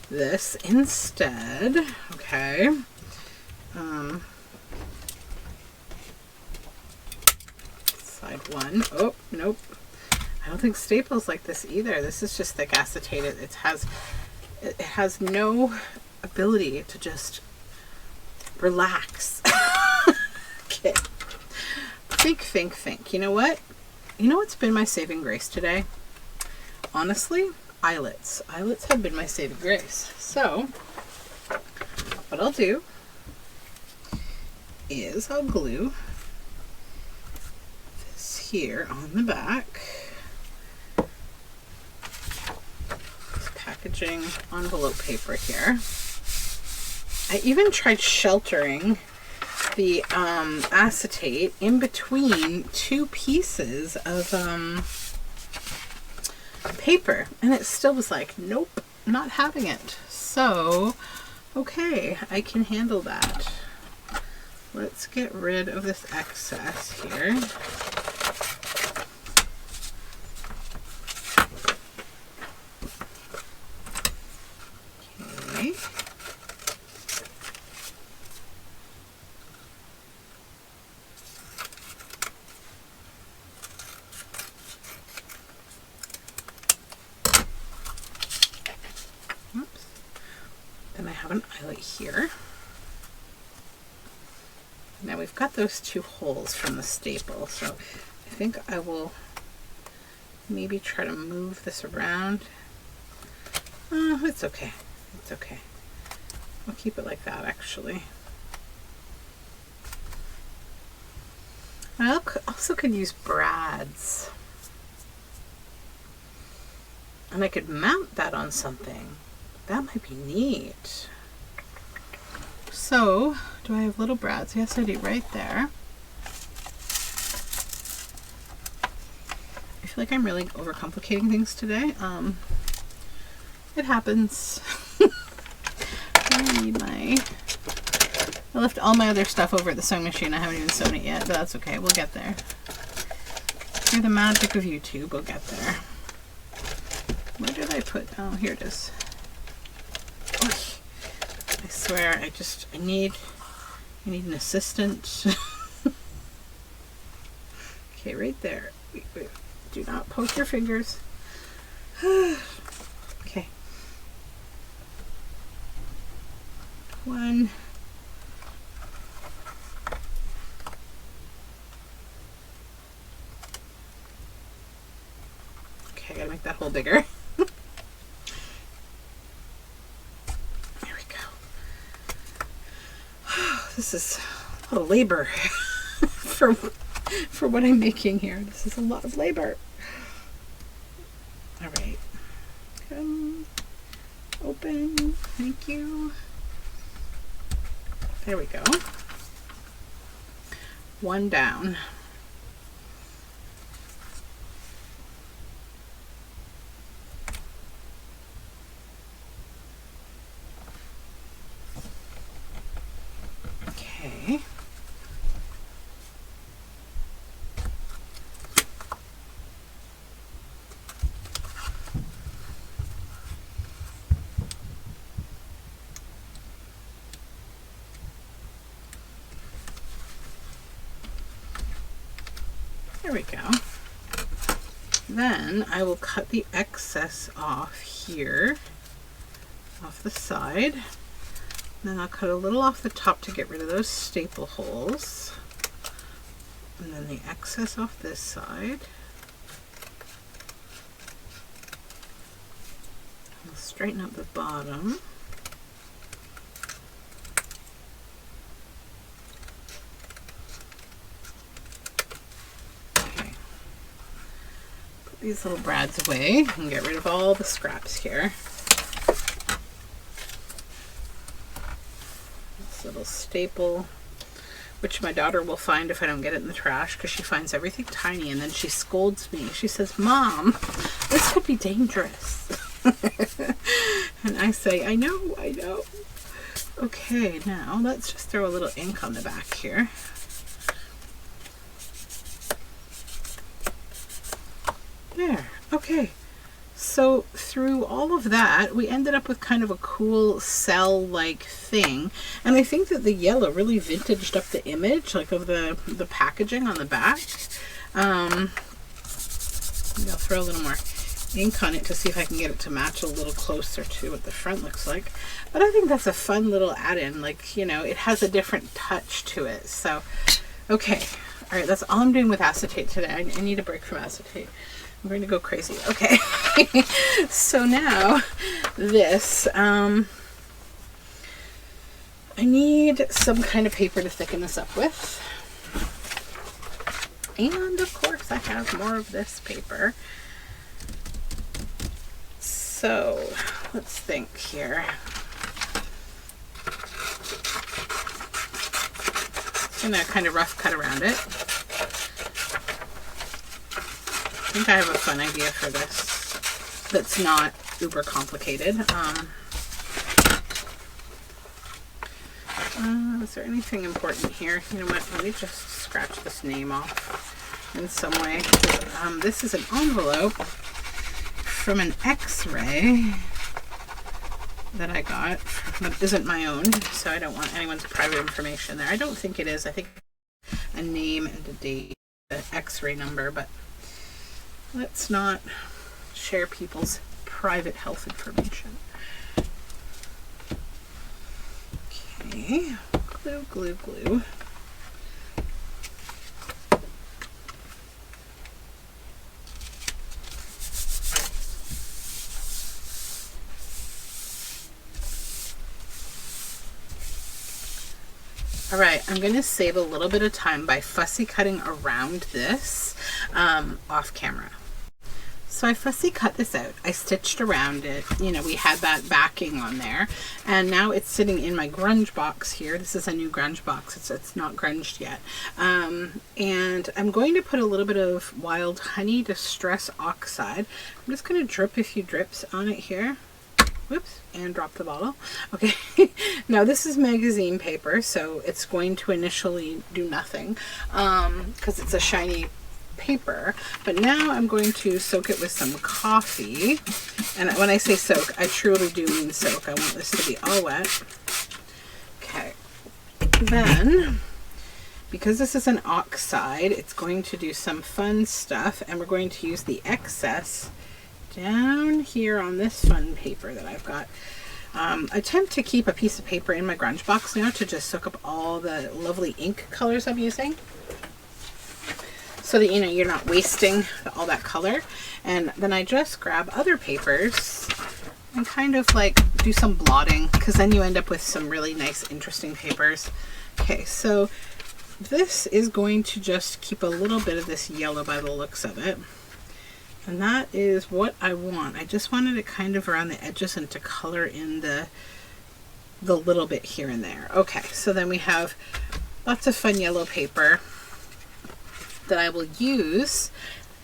this instead. Okay. Side one. Oh, nope. I don't think staples like this either. This is just thick acetate. It has no ability to just relax. Okay. Think. You know what? You know what's been my saving grace today? Honestly, eyelets. Eyelets have been my saving grace. So, what I'll do is I'll glue this here on the back. Packaging envelope paper here. I even tried sheltering the acetate in between two pieces of paper, and it still was like, nope, not having it. So, okay, I can handle that. Let's get rid of this excess here. Okay. Oops. Then I have an eyelet here. Now we've got those two holes from the staple, so I think I will maybe try to move this around. Oh, it's okay. It's okay. I'll keep it like that, actually. I also could use brads. And I could mount that on something. That might be neat. So, do I have little brads? Yes, I do, right there. I feel like I'm really overcomplicating things today. It happens. I left all my other stuff over at the sewing machine. I haven't even sewn it yet, but that's okay. We'll get there. Through the magic of YouTube, we'll get there. Where did I put? Oh, here it is. Oy. I swear, I need an assistant. Okay, right there. Wait. Do not poke your fingers. Okay. One. Okay, I gotta make that hole bigger. There we go. This is a lot of labor for what I'm making here. This is a lot of labor. All right. Open. Thank you. There we go. One down. Okay. There we go. Then I will cut the excess off here, off the side. Then I'll cut a little off the top to get rid of those staple holes. And then the excess off this side. I'll straighten up the bottom. These little brads away and get rid of all the scraps here. This little staple, which my daughter will find if I don't get it in the trash, because she finds everything tiny and then she scolds me. She says, "Mom, this could be dangerous." And I say, I know. Okay, now let's just throw a little ink on the back here. There. Okay. So through all of that, we ended up with kind of a cool cell-like thing. And I think that the yellow really vintaged up the image, like of the packaging on the back. I'll throw a little more ink on it to see if I can get it to match a little closer to what the front looks like. But I think that's a fun little add-in. Like, you know, it has a different touch to it. So, okay. All right, that's all I'm doing with acetate today. I need a break from acetate. I'm going to go crazy. Okay. So now this, I need some kind of paper to thicken this up with. And of course I have more of this paper. So let's think here. I'm gonna kind of rough cut around it. I think I have a fun idea for this that's not uber complicated. Is there anything important here? You know what? Let me just scratch this name off in some way. This is an envelope from an X-ray that I got that isn't my own, so I don't want anyone's private information there. I don't think it is. I think a name and a date, the X-ray number, but let's not share people's private health information. Okay, glue, glue, glue. All right, I'm going to save a little bit of time by fussy cutting around this off camera. So I fussy cut this out. I stitched around it. You know, we had that backing on there. And now it's sitting in my grunge box here. This is a new grunge box. It's not grunged yet. And I'm going to put a little bit of Wild Honey Distress Oxide. I'm just going to drip a few drips on it here. Whoops, and drop the bottle. Okay, now this is magazine paper, so it's going to initially do nothing because it's a shiny paper. But now I'm going to soak it with some coffee. And when I say soak, I truly do mean soak. I want this to be all wet. Okay, then because this is an oxide, it's going to do some fun stuff, and we're going to use the excess down here on this fun paper that I've got. I tend to keep a piece of paper in my grunge box now to just soak up all the lovely ink colors I'm using, so that, you know, you're not wasting all that color. And then I just grab other papers and kind of like do some blotting, because then you end up with some really nice, interesting papers. Okay, so this is going to just keep a little bit of this yellow by the looks of it. And that is what I want. I just wanted it kind of around the edges and to color in the little bit here and there. Okay, so then we have lots of fun yellow paper that I will use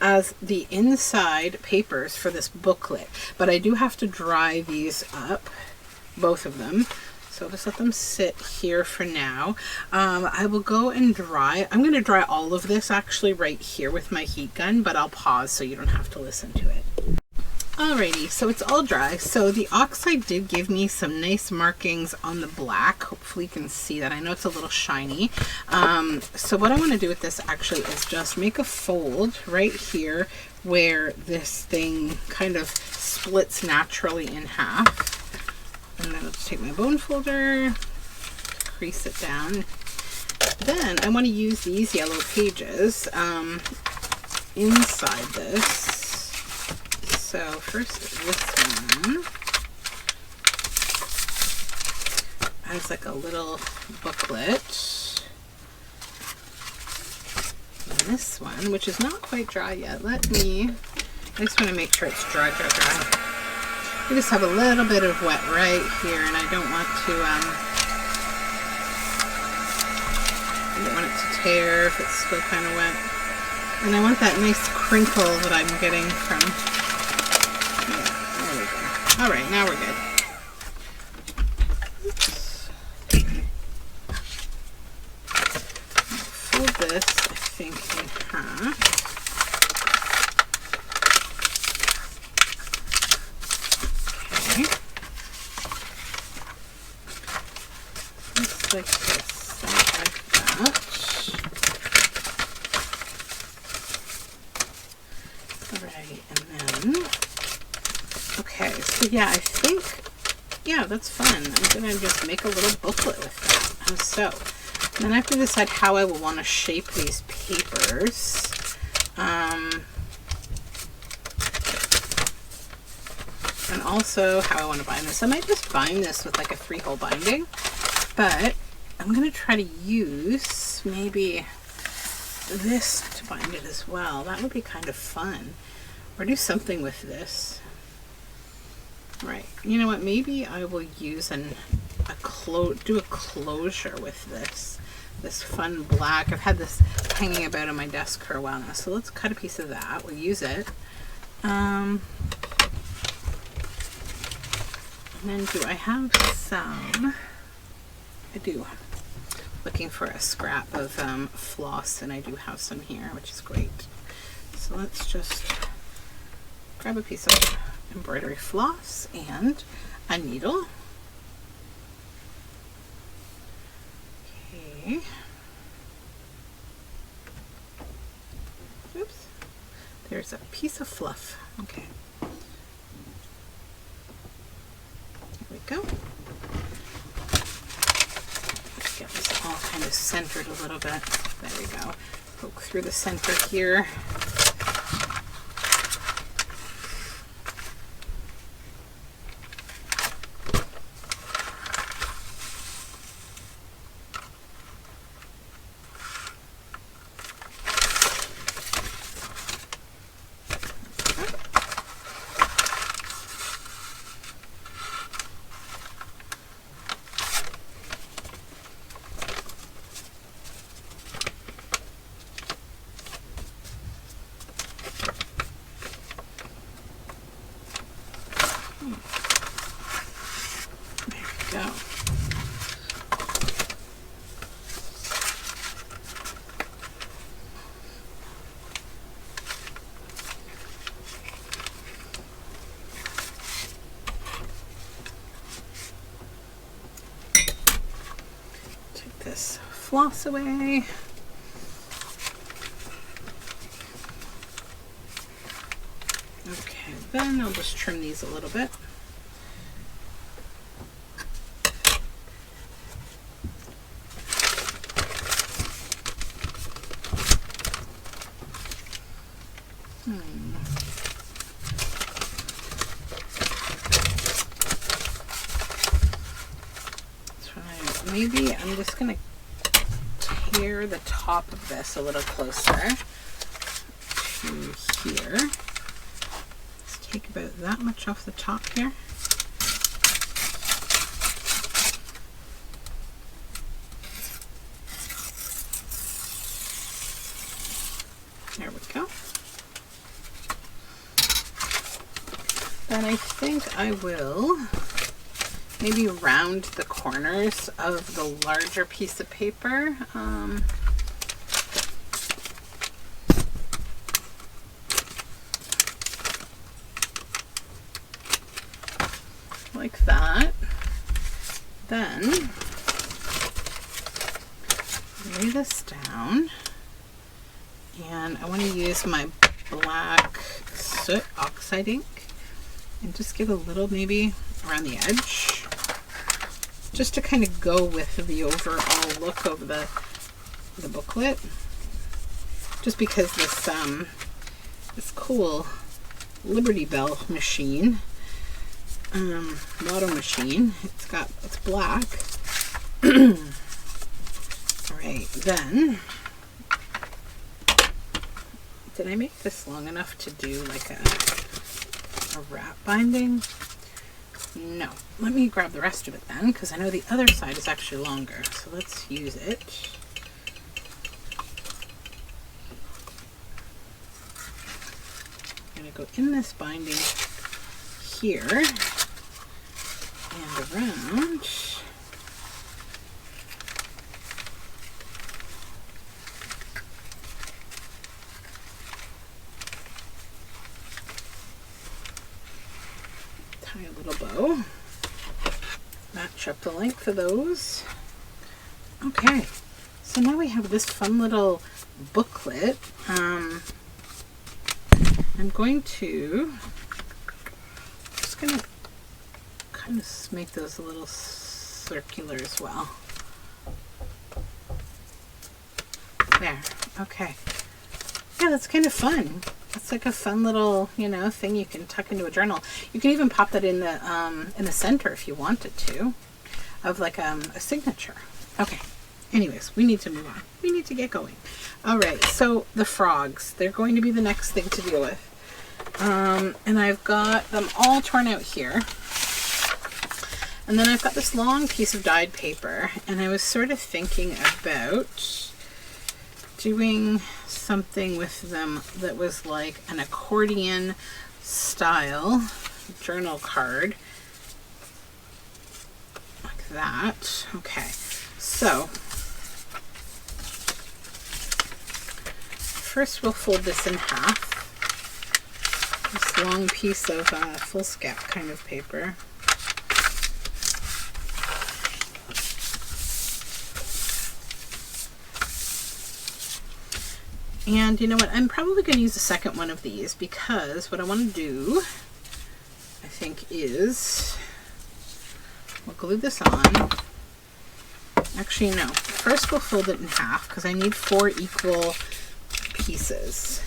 as the inside papers for this booklet. But I do have to dry these up, both of them. So just let them sit here for now. I will go and dry. I'm going to dry all of this actually right here with my heat gun, but I'll pause so you don't have to listen to it. Alrighty, so it's all dry. So the oxide did give me some nice markings on the black. Hopefully you can see that. I know it's a little shiny. So what I want to do with this actually is just make a fold right here where this thing kind of splits naturally in half. And then I'll just take my bone folder, crease it down. Then I want to use these yellow pages inside this. So first this one has like a little booklet. And this one, which is not quite dry yet. I just want to make sure it's dry. We just have a little bit of wet right here, and I don't want it to tear if it's still kind of wet. And I want that nice crinkle that I'm getting from, yeah, there we go. All right, now we're good. Oops. I'll fold this, I think, in half. Like this, like that. Alright, and then, okay, so yeah, I think, yeah, that's fun. I'm gonna just make a little booklet with that. And so, then I have to decide how I will want to shape these papers. And also how I want to bind this. I might just bind this with like a 3-hole binding. But I'm going to try to use maybe this to bind it as well. That would be kind of fun. Or do something with this. Right. You know what? Maybe I will use do a closure with this. this fun black. I've had this hanging about on my desk for a while now, so let's cut a piece of that. We'll use it. And then do I have some? I do. Looking for a scrap of floss, and I do have some here, which is great. So let's just grab a piece of embroidery floss and a needle. Okay. Oops. There's a piece of fluff. Okay. There we go. Let's get this all kind of centered a little bit. There we go. Poke through the center here. This floss away. Okay, then I'll just trim these a little bit. Maybe I'm just going to tear the top of this a little closer to here. Let's take about that much off the top here. There we go. Then I think I will maybe round the corners of the larger piece of paper. Like that. Then lay this down, and I want to use my black soot oxide ink and just give a little maybe around the edge, just to kind of go with the overall look of the booklet. Just because this cool Liberty Bell machine, motto machine, it's black. All right, then did I make this long enough to do like a wrap binding? No. Let me grab the rest of it then, because I know the other side is actually longer. So let's use it. I'm going to go in this binding here and around. Tie a little bow. Match up the length of those. Okay, so now we have this fun little booklet. I'm going to kind of make those a little circular as well. There. Okay. Yeah, that's kind of fun. It's like a fun little, thing you can tuck into a journal. You can even pop that in the center if you wanted to, of like a signature. Okay. Anyways, we need to move on. We need to get going. All right. So the frogs, they're going to be the next thing to deal with. And I've got them all torn out here. And then I've got this long piece of dyed paper, and I was sort of thinking about doing something with them that was like an accordion style journal card, like that. Okay, so first we'll fold this in half, this long piece of foolscap kind of paper. And you know what, I'm probably going to use the second one of these, because what I want to do, I think, is we'll glue this on. Actually, no. First we'll fold it in half, because I need 4 equal pieces.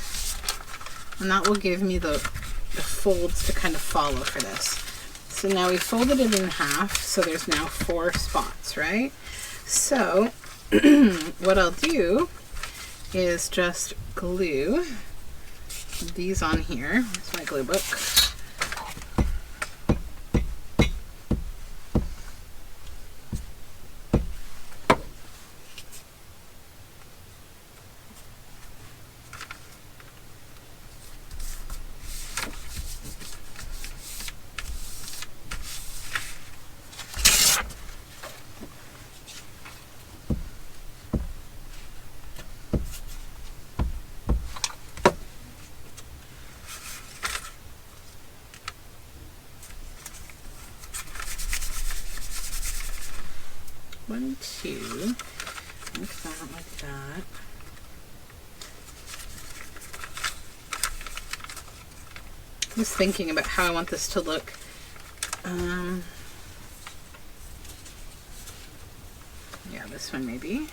And that will give me the folds to kind of follow for this. So now we folded it in half, so there's now 4 spots, right? So what I'll do is just glue these on here. That's my glue book. One, two, like that. I was thinking about how I want this to look. Yeah, this one maybe.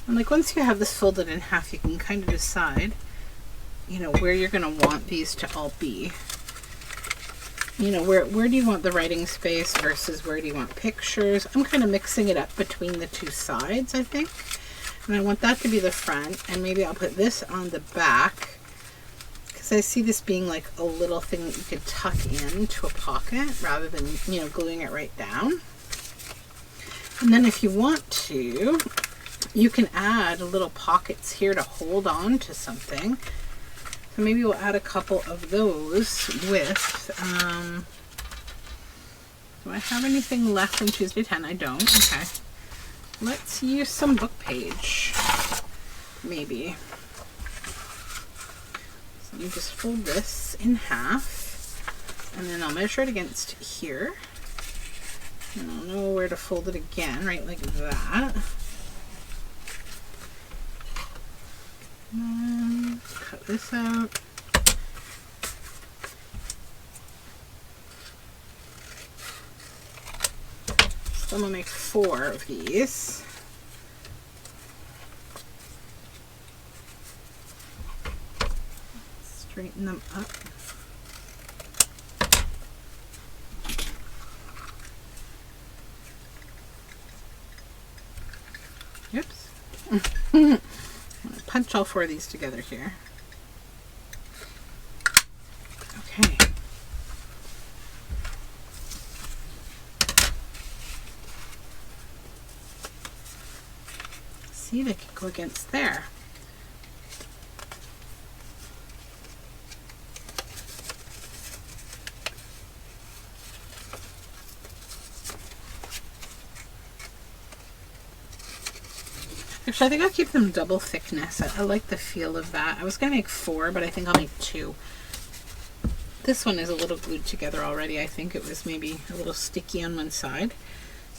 And like once you have this folded in half, you can kind of decide, you know, where you're going to want these to all be. You know, where do you want the writing space versus where do you want pictures? I'm kind of mixing it up between the two sides, I think. And I want that to be the front, and maybe I'll put this on the back, because I see this being like a little thing that you could tuck into a pocket rather than, you know, gluing it right down. And then if you want to, you can add little pockets here to hold on to something. So maybe we'll add a couple of those with, do I have anything left from Tuesday 10? I don't. Okay. Let's use some book page, maybe. So let me just fold this in half, and then I'll measure it against here. And I'll know where to fold it again, right like that. And cut this out. So I'm going to make 4 of these. Straighten them up. Oops. Punch all 4 of these together here. Okay. See, they can go against there. Actually, I think I'll keep them double thickness. I like the feel of that. I was going to make 4, but I think I'll make 2. This one is a little glued together already. I think it was maybe a little sticky on one side,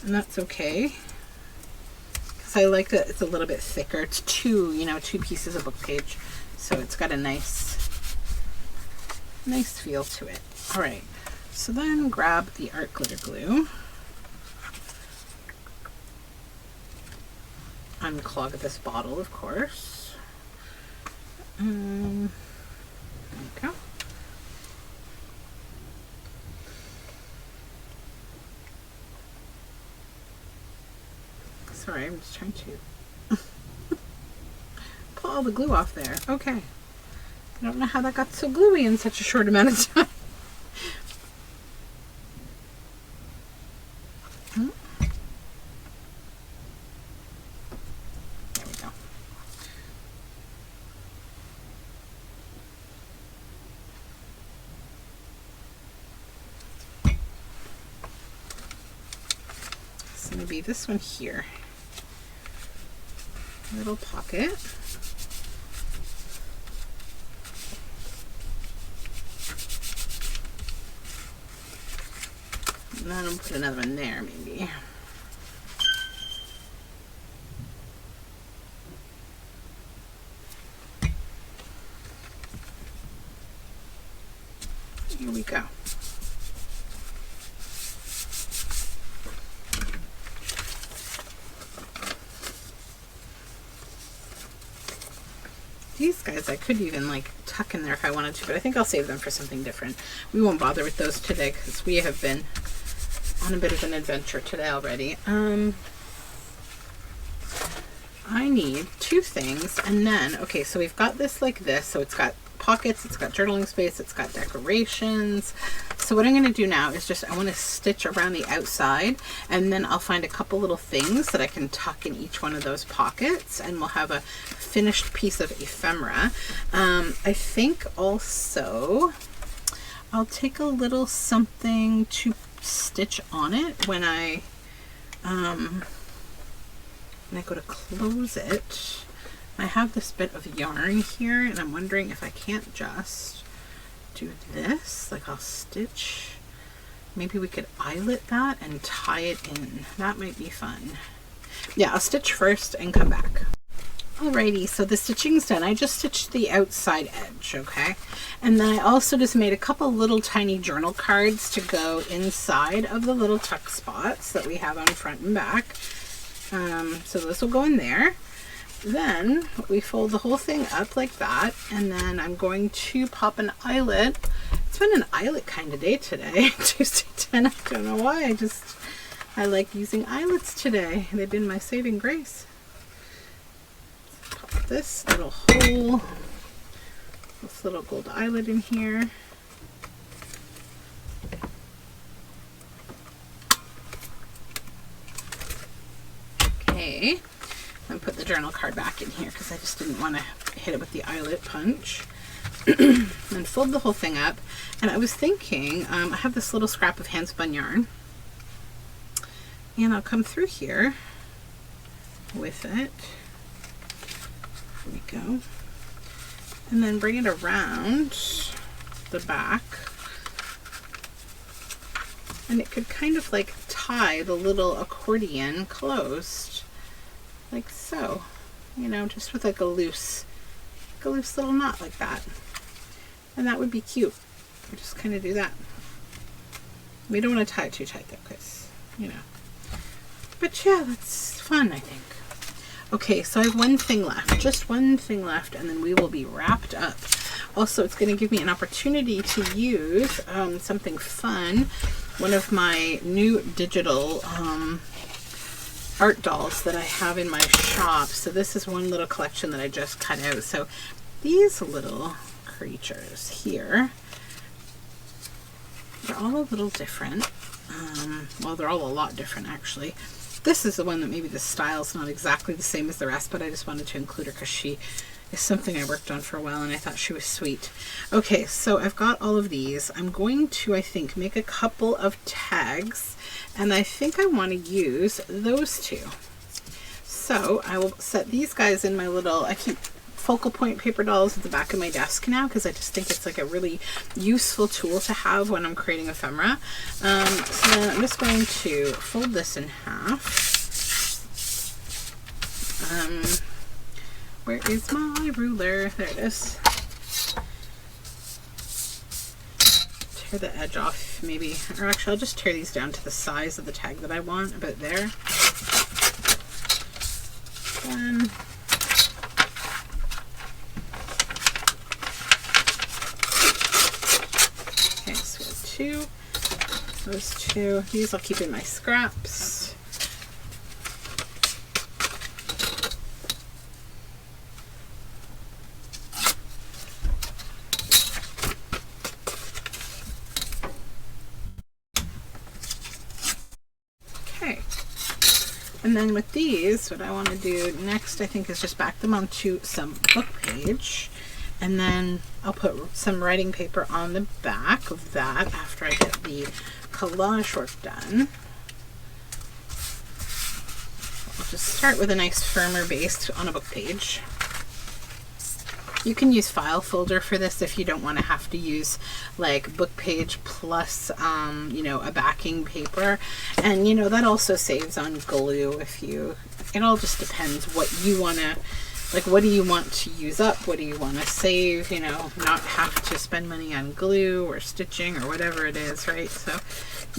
and that's okay. Because I like that it's a little bit thicker. It's 2, you know, 2 pieces of book page, so it's got a nice feel to it. All right, so then grab the art glitter glue. Unclog this bottle, of course. There we go. Sorry, I'm just trying to pull all the glue off there. Okay. I don't know how that got so gluey in such a short amount of time. There we go. So maybe this one here. Little pocket. And then I'll put another one there, maybe. Here we go. These guys I could even like tuck in there if I wanted to, but I think I'll save them for something different. We won't bother with those today because we have been on a bit of an adventure today already. I need two things, and then, okay, so we've got this like this, so it's got pockets, it's got journaling space, it's got decorations. So what I'm going to do now is just, I want to stitch around the outside, and then I'll find a couple little things that I can tuck in each one of those pockets, and we'll have a finished piece of ephemera. I think also I'll take a little something to stitch on it when I go to close it. I have this bit of yarn here, and I'm wondering if I can't just do this. Like I'll stitch, maybe we could eyelet that and tie it in. That might be fun. Yeah, I'll stitch first and come back. Alrighty, so the stitching's done. I just stitched the outside edge, okay? And then I also just made a couple little tiny journal cards to go inside of the little tuck spots that we have on front and back. So this will go in there. Then we fold the whole thing up like that, and then I'm going to pop an eyelet. It's been an eyelet kind of day today, Tuesday 10. I don't know why, I like using eyelets today. They've been my saving grace. Pop this little hole, this little gold eyelet in here. Okay, and put the journal card back in here because I just didn't want to hit it with the eyelet punch. And fold the whole thing up. And I was thinking, I have this little scrap of hand spun yarn, and I'll come through here with it. There we go. And then bring it around the back, and it could kind of like tie the little accordion closed, like so, you know, just with like a loose little knot like that. And that would be cute. We just kind of do that. We don't want to tie it too tight though, because, you know. But yeah, that's fun, I think. Okay, so I have one thing left, just one thing left, and then we will be wrapped up. Also, it's going to give me an opportunity to use something fun. One of my new digital art dolls that I have in my shop. So this is one little collection that I just cut out. So these little creatures here, they're all a little different. Well, they're all a lot different actually. This is the one that maybe the style's not exactly the same as the rest, but I just wanted to include her because she is something I worked on for a while and I thought she was sweet. Okay, so I've got all of these. I'm going to, I think, make a couple of tags, and I think I want to use those two. So I will set these guys in my little, I keep focal point paper dolls at the back of my desk now because I just think it's like a really useful tool to have when I'm creating ephemera. So then I'm just going to fold this in half. Where is my ruler? There it is. Tear the edge off maybe, or actually I'll just tear these down to the size of the tag that I want, about there. Then okay, so we have two, those two. These I'll keep in my scraps. And then with these, what I want to do next, I think, is just back them onto some book page. And then I'll put some writing paper on the back of that after I get the collage work done. I'll just start with a nice firmer base on a book page. You can use file folder for this if you don't want to have to use like book page plus, you know, a backing paper. And, you know, that also saves on glue if you, it all just depends what you want to, like, what do you want to use up? What do you want to save? You know, not have to spend money on glue or stitching or whatever it is, right? So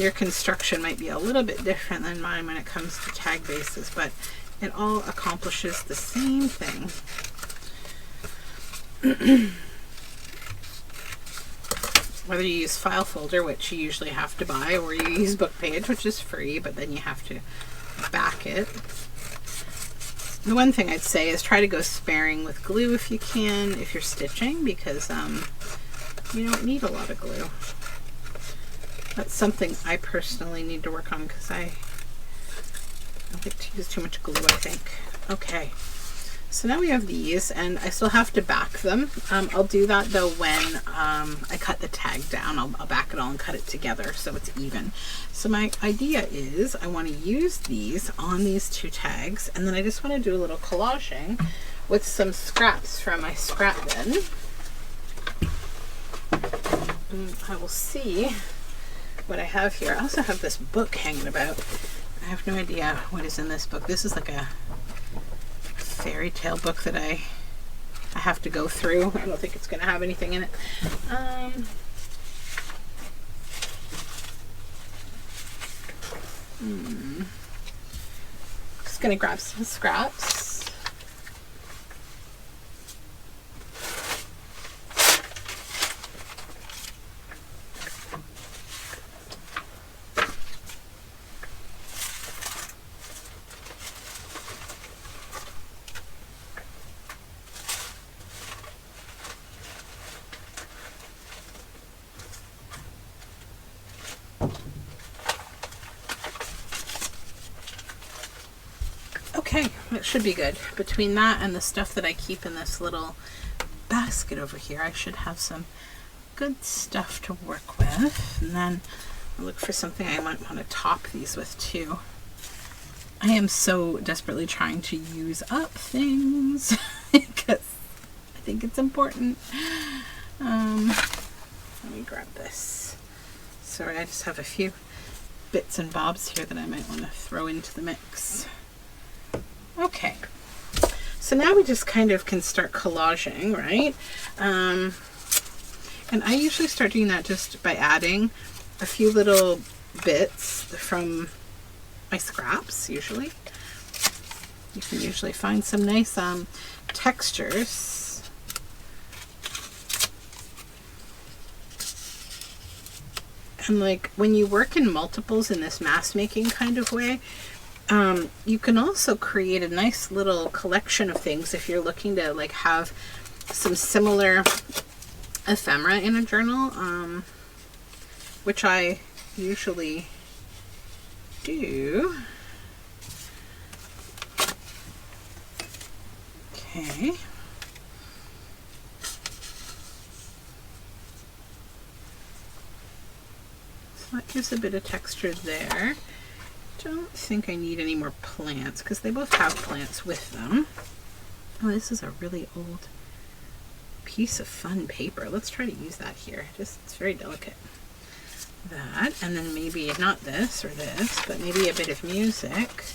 your construction might be a little bit different than mine when it comes to tag bases, but it all accomplishes the same thing. Whether you use file folder, which you usually have to buy, or you use book page, which is free, but then you have to back it. The one thing I'd say is try to go sparing with glue if you can, if you're stitching, because you don't need a lot of glue. That's something I personally need to work on because I don't like to use too much glue, I think. Okay. So now we have these, and I still have to back them. I'll do that though when I cut the tag down. I'll back it all and cut it together so it's even. So my idea is I want to use these on these two tags, and then I just want to do a little collaging with some scraps from my scrap bin. And I will see what I have here. I also have this book hanging about. I have no idea what is in this book. This is like a fairy tale book that I have to go through. I don't think it's going to have anything in it. Just going to grab some scraps. Okay, that should be good. Between that and the stuff that I keep in this little basket over here, I should have some good stuff to work with. And then I'll look for something I might want to top these with too. I am so desperately trying to use up things because I think it's important. Let me grab this. Sorry, I just have a few bits and bobs here that I might want to throw into the mix. Okay, so now we just kind of can start collaging, right? And I usually start doing that just by adding a few little bits from my scraps, usually. You can usually find some nice textures. And like when you work in multiples in this mask making kind of way, you can also create a nice little collection of things if you're looking to like have some similar ephemera in a journal, which I usually do. Okay. So that gives a bit of texture there. Don't think I need any more plants because they both have plants with them. Oh, this is a really old piece of fun paper. Let's try to use that here. Just, it's very delicate. That, and then maybe not this or this, but maybe a bit of music.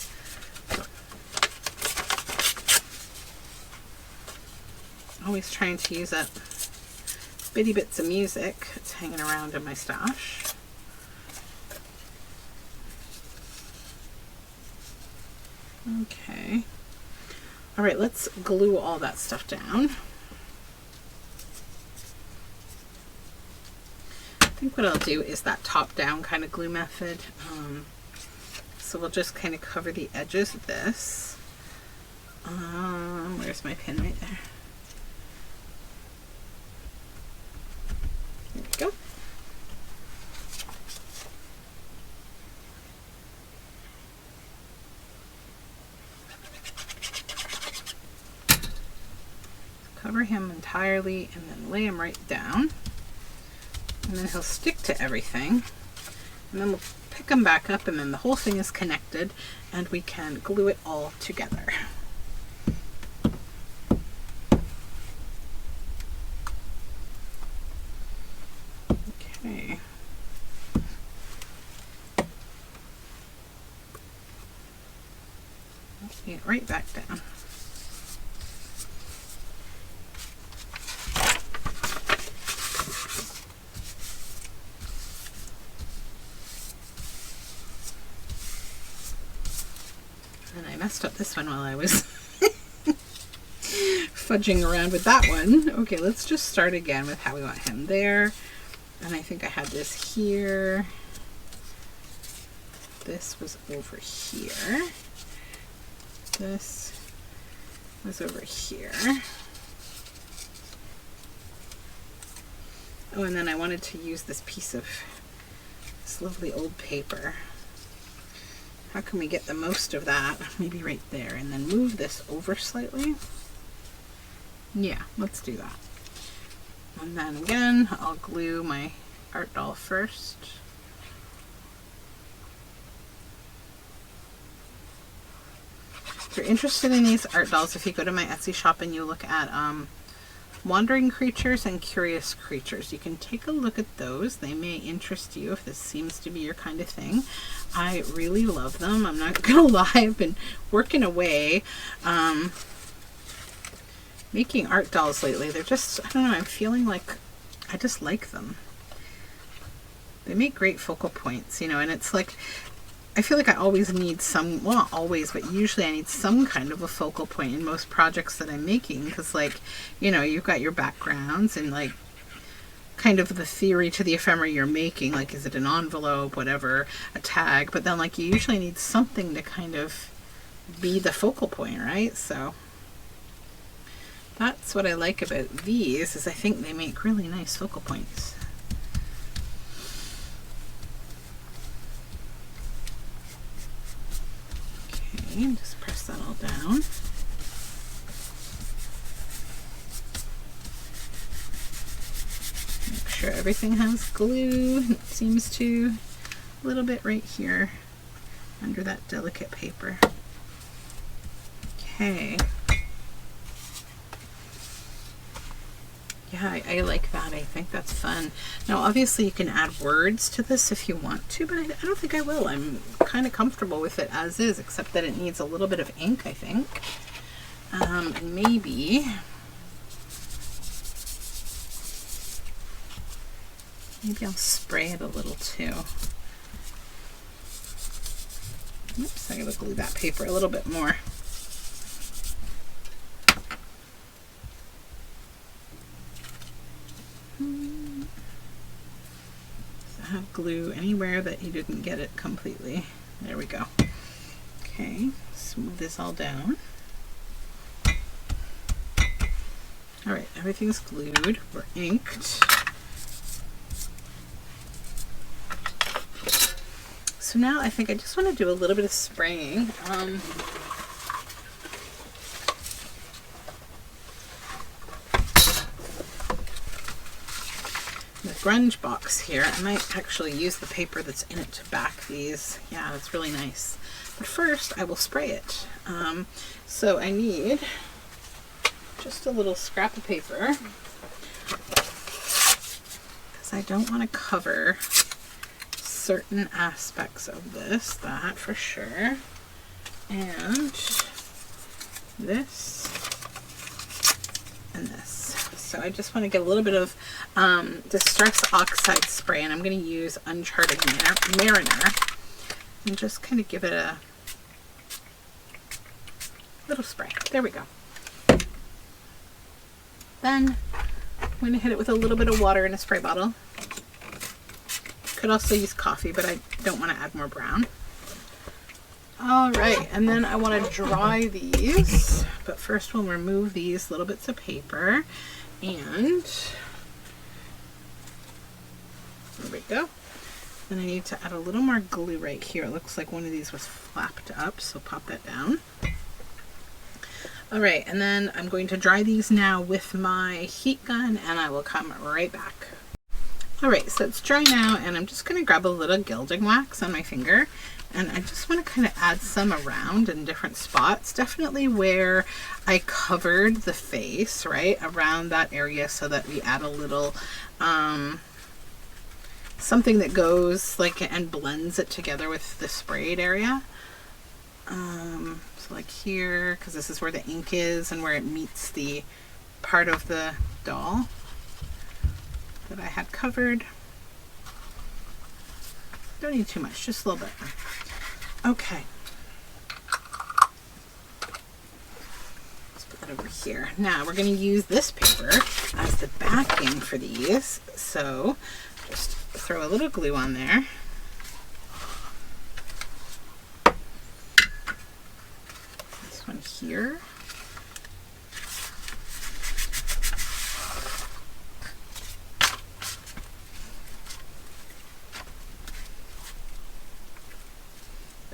Always trying to use up bitty bits of music that's hanging around in my stash. Okay. All right, let's glue all that stuff down. I think what I'll do is that top-down kind of glue method. So we'll just kind of cover the edges of this. Where's my pin? Right there. There we go. cover him entirely and then lay him right down. And then he'll stick to everything. And then we'll pick him back up, and then the whole thing is connected and we can glue it all together. Okay. Lay it right back down. And I messed up this one while I was fudging around with that one. Okay, let's just start again with how we want him there. And I think I had this here. This was over here. This was over here. Oh, and then I wanted to use this piece of this lovely old paper. How can we get the most of that? Maybe right there, and then move this over slightly. Yeah, let's do that. And then again, I'll glue my art doll first. If you're interested in these art dolls, if you go to my Etsy shop and you look at Wandering Creatures and Curious Creatures, you can take a look at those. They may interest you if this seems to be your kind of thing. I really love them. I'm not gonna lie, I've been working away making art dolls lately. They're just, I don't know, I'm feeling like I just like them. They make great focal points, you know, and it's like, I feel like I always need some, well, not always, but usually I need some kind of a focal point in most projects that I'm making, because, like, you know, you've got your backgrounds and, like, kind of the theory to the ephemera you're making, like, is it an envelope, whatever, a tag, but then, like, you usually need something to kind of be the focal point, right? So that's what I like about these, is I think they make really nice focal points. Okay, and just press that all down. Make sure everything has glue. It seems to, a little bit right here under that delicate paper. Okay. Yeah, I like that. I think that's fun. Now, obviously, you can add words to this if you want to, but I don't think I will. I'm kind of comfortable with it as is, except that it needs a little bit of ink, I think. And maybe I'll spray it a little too. Oops, I gotta glue that paper a little bit more. Have glue anywhere that you didn't get it completely. There we go. Okay, smooth this all down. All right, everything's glued. We're inked. So now I think I just want to do a little bit of spraying. The grunge box here, I might actually use the paper that's in it to back these. Yeah, that's really nice. But first, I will spray it. So I need just a little scrap of paper, because I don't want to cover certain aspects of this, that for sure. And this and this. So I just want to get a little bit of Distress Oxide spray, and I'm going to use Uncharted Mariner, and just kind of give it a little spray. There we go. Then I'm going to hit it with a little bit of water in a spray bottle. Could also use coffee, but I don't want to add more brown. All right, and then I want to dry these, but first we'll remove these little bits of paper, and there we go. Then I need to add a little more glue right here. It looks like one of these was flapped up, so pop that down. All right, and then I'm going to dry these now with my heat gun, and I will come right back. All right, so it's dry now, and I'm just going to grab a little gilding wax on my finger, and I just want to kind of add some around in different spots, definitely where I covered the face, right, around that area, so that we add a little something that goes like and blends it together with the sprayed area. So like here, because this is where the ink is and where it meets the part of the doll that I had covered. Don't need too much, just a little bit. Okay. Let's put that over here. Now we're going to use this paper as the backing for these. So just throw a little glue on there. This one here.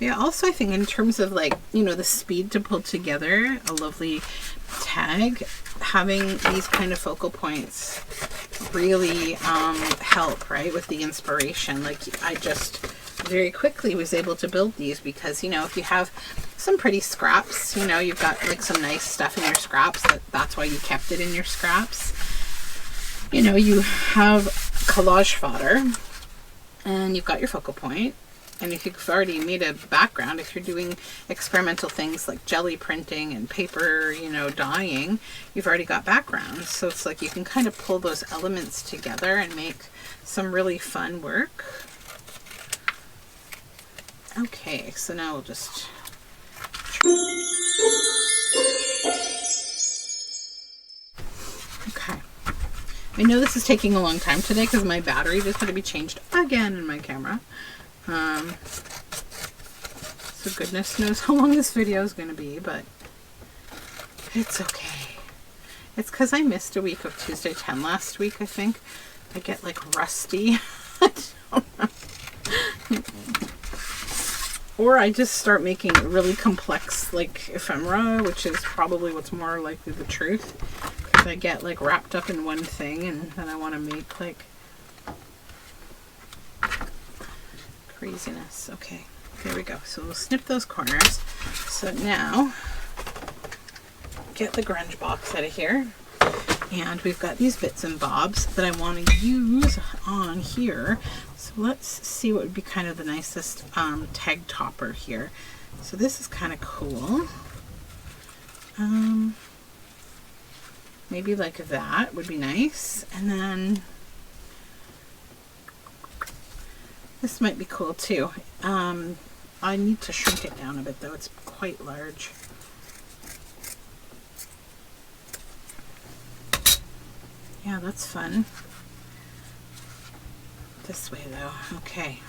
Yeah, also I think in terms of like, you know, the speed to pull together a lovely tag, having these kind of focal points really help, right, with the inspiration. Like I just very quickly was able to build these because, you know, if you have some pretty scraps, you know, you've got like some nice stuff in your scraps, that's why you kept it in your scraps. You know, you have collage fodder and you've got your focal point. And if you've already made a background, if you're doing experimental things like jelly printing and paper, you know, dyeing, you've already got backgrounds. So it's like you can kind of pull those elements together and make some really fun work. Okay, so now we'll just... Okay. I know this is taking a long time today because my battery just had to be changed again in my camera. So goodness knows how long this video is going to be, but it's okay. It's because I missed a week of Tuesday 10 last week, I think. I get like rusty. I don't know. Or I just start making really complex like ephemera, which is probably what's more likely the truth. Because I get like wrapped up in one thing and then I want to make like craziness. Okay, there we go. So we'll snip those corners. So now get the grunge box out of here, and we've got these bits and bobs that I want to use on here. So let's see what would be kind of the nicest tag topper here. So this is kind of cool. Maybe like that would be nice, and then this might be cool too. I need to shrink it down a bit though, it's quite large. Yeah, that's fun. This way though, okay.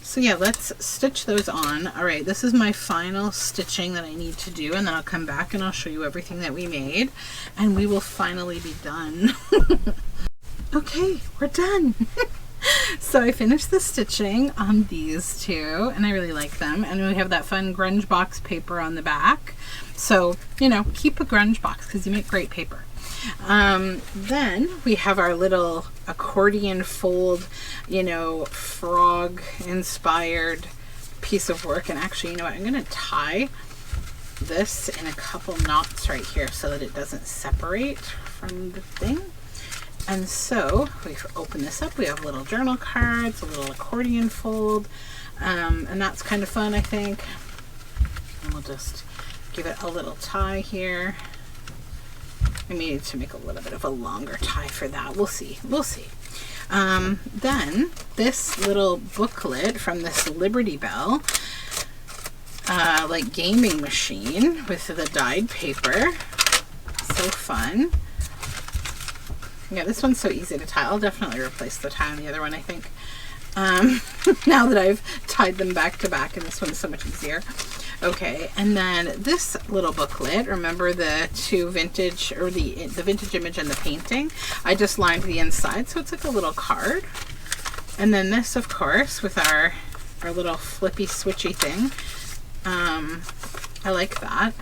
So yeah, let's stitch those on. All right, this is my final stitching that I need to do, and then I'll come back and I'll show you everything that we made, and we will finally be done. Okay, we're done. So I finished the stitching on these two, and I really like them. And we have that fun grunge box paper on the back. So, you know, keep a grunge box because you make great paper. Then we have our little accordion fold, you know, frog inspired piece of work. And actually, you know what, I'm going to tie this in a couple knots right here so that it doesn't separate from the thing. And so we open this up, we have little journal cards, a little accordion fold, and that's kind of fun, I think. And we'll just give it a little tie here. I may need to make a little bit of a longer tie for that. We'll see. We'll see. Then this little booklet from this Liberty Bell, like gaming machine with the dyed paper. So fun. Yeah, this one's so easy to tie. I'll definitely replace the tie on the other one, I think. Now that I've tied them back to back, and this one's so much easier. Okay, and then this little booklet, remember the two vintage, or the vintage image and the painting? I just lined the inside, so it's like a little card. And then this, of course, with our little flippy switchy thing. I like that.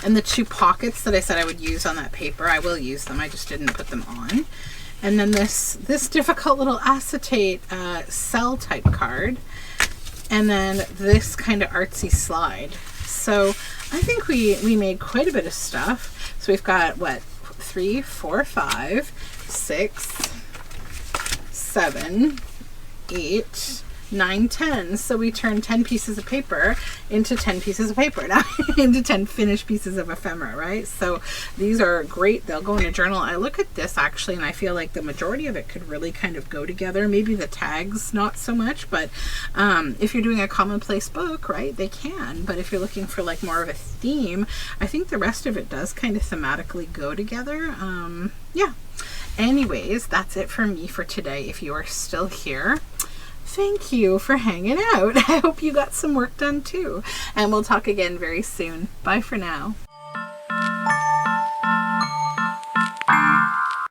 And the 2 pockets that I said I would use on that paper, I will use them. I just didn't put them on. And then this difficult little acetate cell type card. And then this kind of artsy slide. So I think we made quite a bit of stuff. So we've got what, 3, 4, 5, 6, 7, 8, 9, 10. So we turned 10 pieces of paper into 10 pieces of paper, now into 10 finished pieces of ephemera, right? So these are great. They'll go in a journal. I look at this actually, and I feel like the majority of it could really kind of go together. Maybe the tags not so much, but if you're doing a commonplace book, right, they can. But if you're looking for like more of a theme, I think the rest of it does kind of thematically go together. Yeah. Anyways, that's it for me for today. If you are still here, thank you for hanging out. I hope you got some work done too. And we'll talk again very soon. Bye for now.